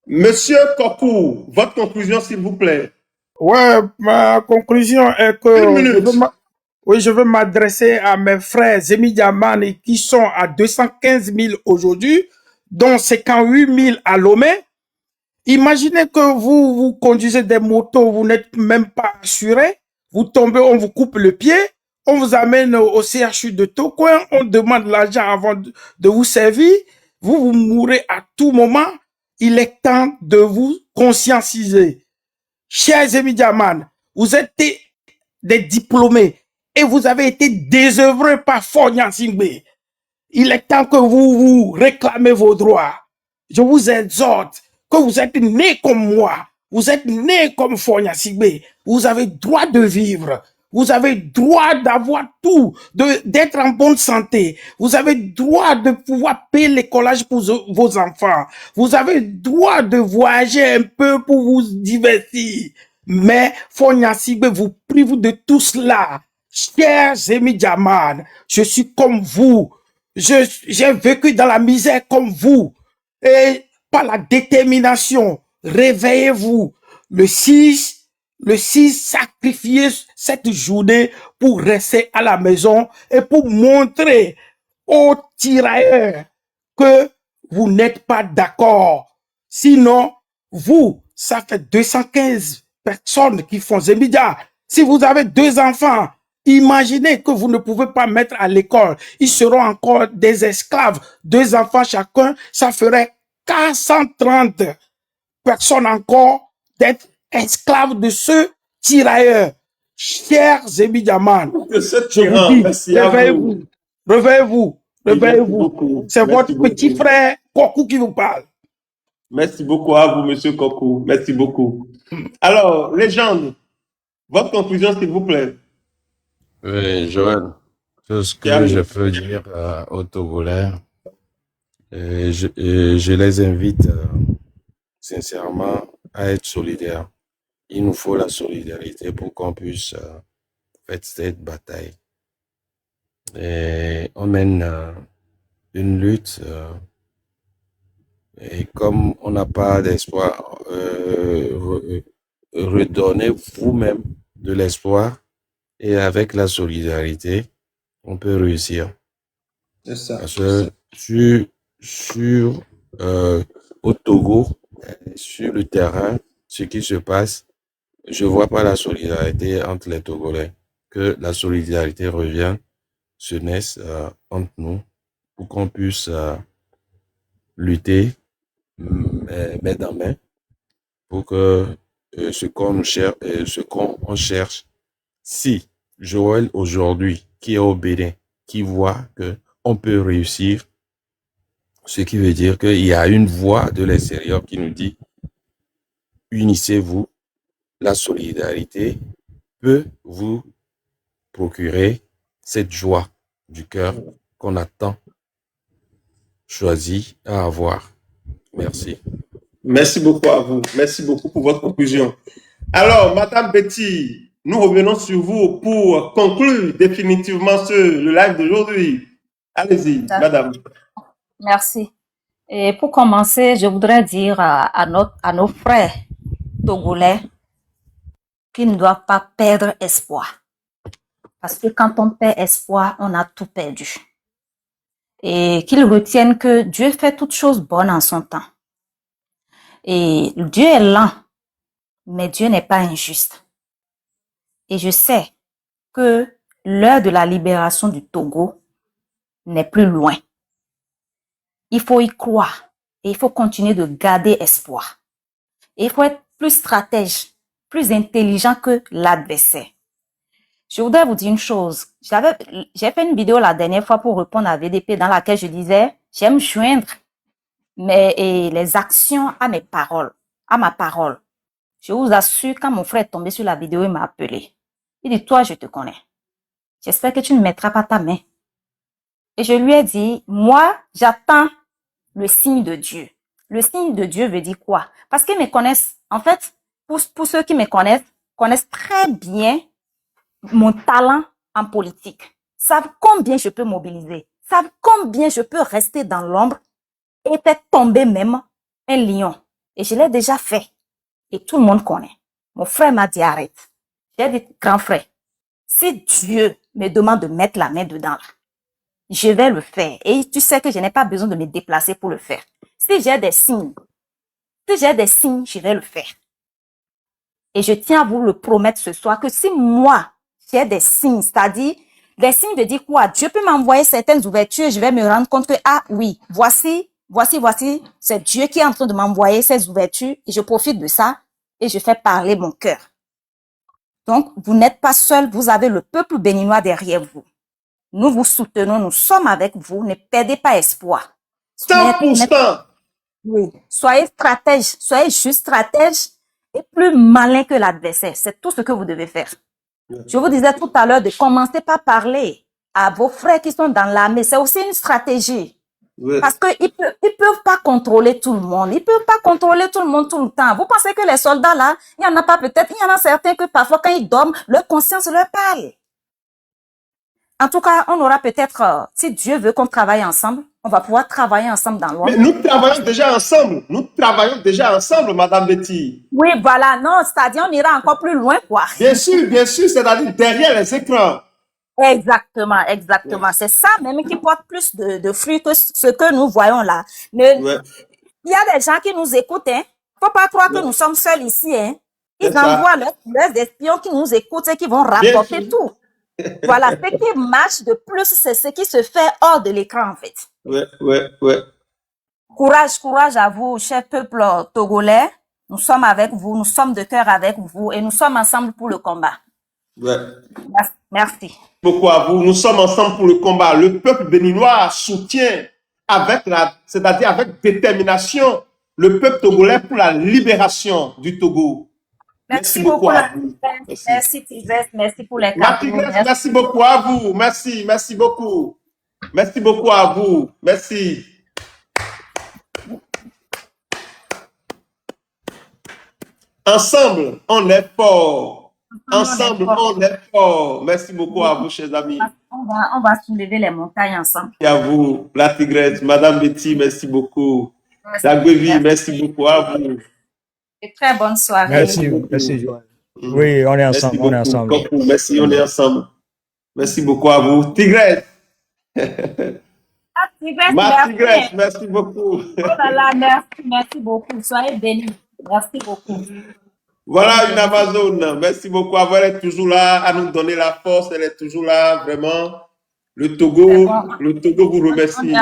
Monsieur Kokou, votre conclusion, s'il vous plaît. Ouais, ma conclusion est que Une minute. je veux m'adresser à mes frères Zemi Diamani qui sont à 215 000 aujourd'hui, dont 58 000 à Lomé. Imaginez que vous conduisez des motos, vous n'êtes même pas assuré, vous tombez, on vous coupe le pied, on vous amène au CHU de Tokoin, on demande l'argent avant de vous servir, vous mourrez à tout moment. Il est temps de vous conscientiser. Chers amis Diaman, vous êtes des diplômés et vous avez été désœuvrés par Fognan Singbe. Il est temps que vous réclamez vos droits. Je vous exhorte que vous êtes nés comme moi. Vous êtes nés comme Fognan Singbe. Vous avez droit de vivre. Vous avez droit d'avoir tout, d'être en bonne santé. Vous avez droit de pouvoir payer l'écolage pour vos enfants. Vous avez droit de voyager un peu pour vous divertir. Mais Fognan Singbe vous prive de tout cela. Chers amis Diaman, je suis comme vous. J'ai vécu dans la misère comme vous. Et par la détermination, réveillez-vous. Le 6, sacrifiez cette journée pour rester à la maison et pour montrer aux tirailleurs que vous n'êtes pas d'accord. Sinon, vous, ça fait 215 personnes qui font Zemidia. Si vous avez 2 enfants, imaginez que vous ne pouvez pas mettre à l'école. Ils seront encore des esclaves. 2 enfants chacun, ça ferait 430 personnes encore d'être esclaves de ce tirailleur. Chers Zemidiaman, je vous dis, réveillez-vous, réveillez-vous, réveillez-vous. C'est votre petit frère Kokou qui vous parle. Merci beaucoup à vous, Monsieur Kokou. Merci beaucoup. Alors, légende, votre conclusion, s'il vous plaît. Oui, Joël, tout ce que je peux dire aux Togolais, je les invite sincèrement à être solidaires. Il nous faut la solidarité pour qu'on puisse faire cette bataille. Et on mène une lutte et comme on n'a pas d'espoir, redonnez vous-même de l'espoir et avec la solidarité, on peut réussir. C'est ça. Parce que au Togo, sur le terrain, ce qui se passe, je vois pas la solidarité entre les Togolais. Que la solidarité revienne, se naisse entre nous pour qu'on puisse lutter main dans main pour que ce qu'on cherche, si Joël aujourd'hui qui est au Bénin, qui voit que on peut réussir, ce qui veut dire qu'il y a une voix de l'extérieur qui nous dit unissez-vous, la solidarité peut vous procurer cette joie du cœur qu'on a tant choisi à avoir. Merci. Merci beaucoup à vous. Merci beaucoup pour votre conclusion. Alors, Madame Betty, nous revenons sur vous pour conclure définitivement le live d'aujourd'hui. Allez-y, Madame. Merci. Et pour commencer, je voudrais dire à nos frères togolais qu'ils ne doivent pas perdre espoir. Parce que quand on perd espoir, on a tout perdu. Et qu'ils retiennent que Dieu fait toutes choses bonnes en son temps. Et Dieu est lent, mais Dieu n'est pas injuste. Et je sais que l'heure de la libération du Togo n'est plus loin. Il faut y croire et il faut continuer de garder espoir. Et il faut être plus stratège, plus intelligent que l'adversaire. Je voudrais vous dire une chose. J'ai fait une vidéo la dernière fois pour répondre à VDP dans laquelle je disais, j'aime joindre les actions à mes paroles, à ma parole. Je vous assure, quand mon frère est tombé sur la vidéo, il m'a appelé. Il dit, toi, je te connais. J'espère que tu ne mettras pas ta main. Et je lui ai dit, moi, j'attends le signe de Dieu. Le signe de Dieu veut dire quoi? Parce qu'ils me connaissent, en fait, pour ceux qui me connaissent très bien mon talent en politique, savent combien je peux mobiliser, savent combien je peux rester dans l'ombre et faire tomber même un lion. Et je l'ai déjà fait. Et tout le monde connaît. Mon frère m'a dit arrête. J'ai dit, grand frère, si Dieu me demande de mettre la main dedans, je vais le faire. Et tu sais que je n'ai pas besoin de me déplacer pour le faire. Si j'ai des signes, je vais le faire. Et je tiens à vous le promettre ce soir que si moi, j'ai des signes, c'est-à-dire, des signes de dire quoi? Dieu peut m'envoyer certaines ouvertures et je vais me rendre compte que, ah oui, voici, c'est Dieu qui est en train de m'envoyer ces ouvertures et je profite de ça et je fais parler mon cœur. Donc, vous n'êtes pas seul, vous avez le peuple béninois derrière vous. Nous vous soutenons, nous sommes avec vous, ne perdez pas espoir. 100%. Oui, soyez stratège, soyez juste stratège et plus malin que l'adversaire. C'est tout ce que vous devez faire. Je vous disais tout à l'heure de commencer par parler à vos frères qui sont dans l'armée. C'est aussi une stratégie. Oui. Parce qu'ils peuvent pas contrôler tout le monde. Ils peuvent pas contrôler tout le monde tout le temps. Vous pensez que les soldats là, il y en a pas peut-être, il y en a certains que parfois quand ils dorment, leur conscience leur parle. En tout cas, on aura peut-être, si Dieu veut qu'on travaille ensemble, on va pouvoir travailler ensemble dans l'ombre. Mais nous travaillons déjà ensemble. Nous travaillons déjà ensemble, Madame Betty. Oui, voilà. Non, c'est-à-dire on ira encore plus loin, quoi. Bien sûr, c'est-à-dire derrière les écrans. Exactement, exactement. Ouais. C'est ça même qui porte plus de fruits que ce que nous voyons là. Mais ouais. Il y a des gens qui nous écoutent, hein. Faut pas croire que nous sommes seuls ici, hein. Ils envoient leurs espions qui nous écoutent et qui vont rapporter tout. Voilà, ce qui marche de plus, c'est ce qui se fait hors de l'écran, en fait. Ouais. Courage à vous, cher peuple togolais. Nous sommes avec vous, nous sommes de cœur avec vous et nous sommes ensemble pour le combat. Ouais. Merci. Beaucoup à vous. Nous sommes ensemble pour le combat. Le peuple béninois soutient c'est-à-dire avec détermination, le peuple togolais pour la libération du Togo. Merci beaucoup à vous. Merci Tigresse, merci pour les cadeaux. Merci beaucoup à vous. Merci beaucoup. Merci beaucoup à vous. Merci. Ensemble, on est fort. Ensemble, on est fort. Merci beaucoup à vous, chers amis. On va soulever les montagnes ensemble. Et à vous, la Tigresse, Madame Betty, merci beaucoup. Dagbevi, merci beaucoup à vous. Et très bonne soirée. Merci. Oui, on est ensemble. Merci, on est ensemble. Merci beaucoup à vous. Tigresse. Tigresse, merci beaucoup. Oh là là, merci beaucoup. Soyez bénis. Merci beaucoup. Voilà une Amazone. Merci beaucoup. Elle est toujours là à nous donner la force. Elle est toujours là, vraiment. Le Togo vous remercie.